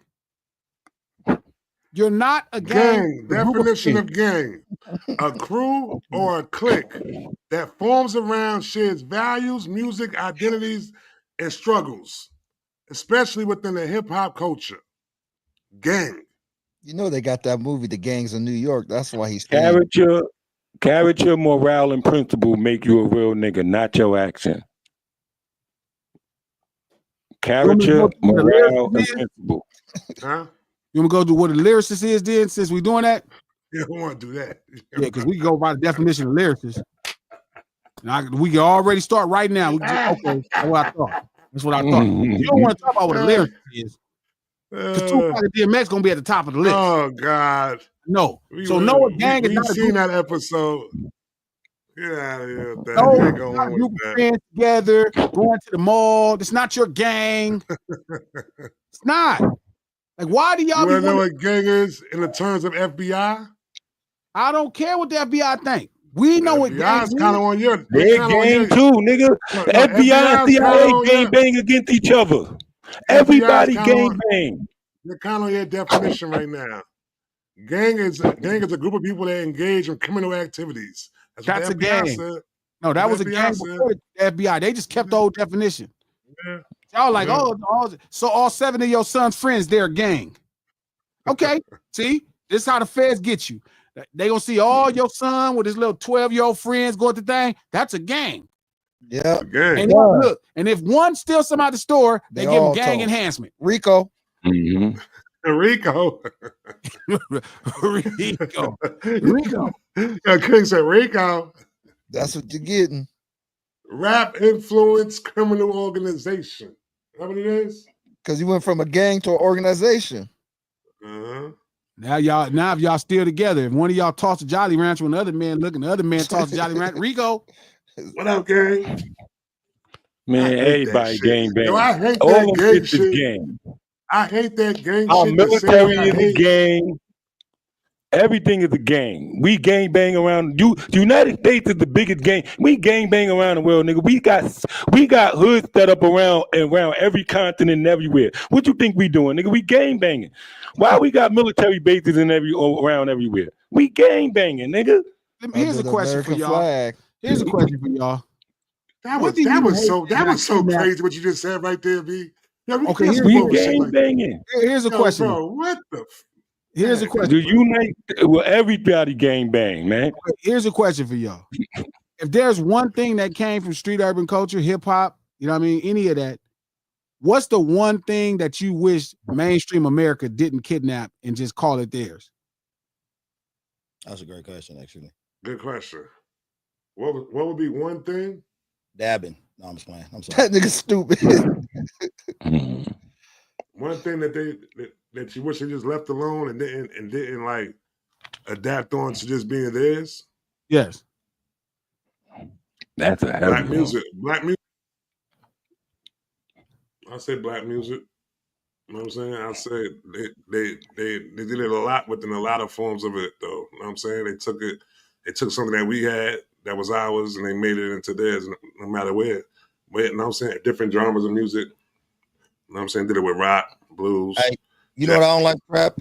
You're not a gang. Gang, definition of gang: a crew or a clique that forms around shared values, music, identities, and struggles, especially within the hip hop culture. Gang. You know they got that movie, The Gangs of New York. That's why he's saying Character, morale, and principle make you a real nigga, not your action. Character, morale, and principle. Huh? You want to go to what a lyricist is then, since we doing that? You don't want to do that. Yeah, because we can go by the definition of lyricist. And we can already start right now. We can just, okay, that's what I thought. That's what I thought. You don't want to talk about what a lyricist is. Because Tupac and DMX gonna be at the top of the list. Oh God. No. So no, a gang is we not a seen group. that episode. Get out of here with that. No, You ain't it's going not a on group with of that. friends together, going to the mall. It's not your gang. It's not. Like, why do You y'all be want to know wanting? what gang is in the terms of FBI? I don't care what the FBI think. We know what gang FBI's kind of on your. They kind of on your. gang too, nigga. No, FBI and FBI's kind of CIA on gang your. bang against each other. FBI's Everybody kind of gang on. bang. They're kind of on your definition right now. Gang is a group of people that engage in criminal activities. That's what a the FBI gang. said. No, that was a FBI gang said. before the FBI. They just kept the old definition. Yeah. Y'all like, Yeah. so all 7 of your son's friends, they're a gang. Okay, see, this is how the feds get you. They gonna see all your son with his little 12-year-old friends going to thing. That's a gang. Yeah. Gang. And look, and if one steals some out the store, they give him all gang told. enhancement. Rico. Mm-hmm. Rico. Rico. Rico. Yeah, King said Rico. That's what you're getting. Rap influence criminal organization. Is that what it is? Because you went from a gang to an organization. Uh-huh. Now if y'all still together, if one of y'all toss a Jolly Rancher when the other man looking, the other man toss a Jolly Rancher, Rico. What up, gang? Man, everybody gang bang. Yo, I hate All that them gang shit shit. is gang. I hate that gang Our shit. military is a gang. Everything is a gang. We gang bang around. The United States is the biggest gang. We gang bang around the world, nigga. We got hoods set up around every continent and everywhere. What you think we doing, nigga? We gang banging. Why we got military bases around everywhere? We gang banging, nigga. Here's a question for y'all. Flag. Here's a question for y'all. That was so crazy what you just said right there, B. Yeah, Okay, we gang banging. Here's a question. Bro, what the? Here's a question. Do unite? Well, everybody gang bang, man. Okay, here's a question for y'all. If there's one thing that came from street urban culture, hip hop, you know what I mean, any of that, what's the one thing that you wish mainstream America didn't kidnap and just call it theirs? That's a great question, actually. Good question. What would be one thing? Dabbing. No, I'm just playing. I'm sorry. That nigga stupid. One thing that you wish they just left alone and didn't like adapt on to just being theirs. Yes. That's a heavy Black music. Black music. I say black music. You know what I'm saying? I say they did it a lot within a lot of forms of it, though. You know what I'm saying? They took something that we had that was ours and they made it into theirs, no matter where. You know what I'm saying? Different genres of music. You know what I'm saying? Did it with rock, blues. Hey, you know what I don't like, rap?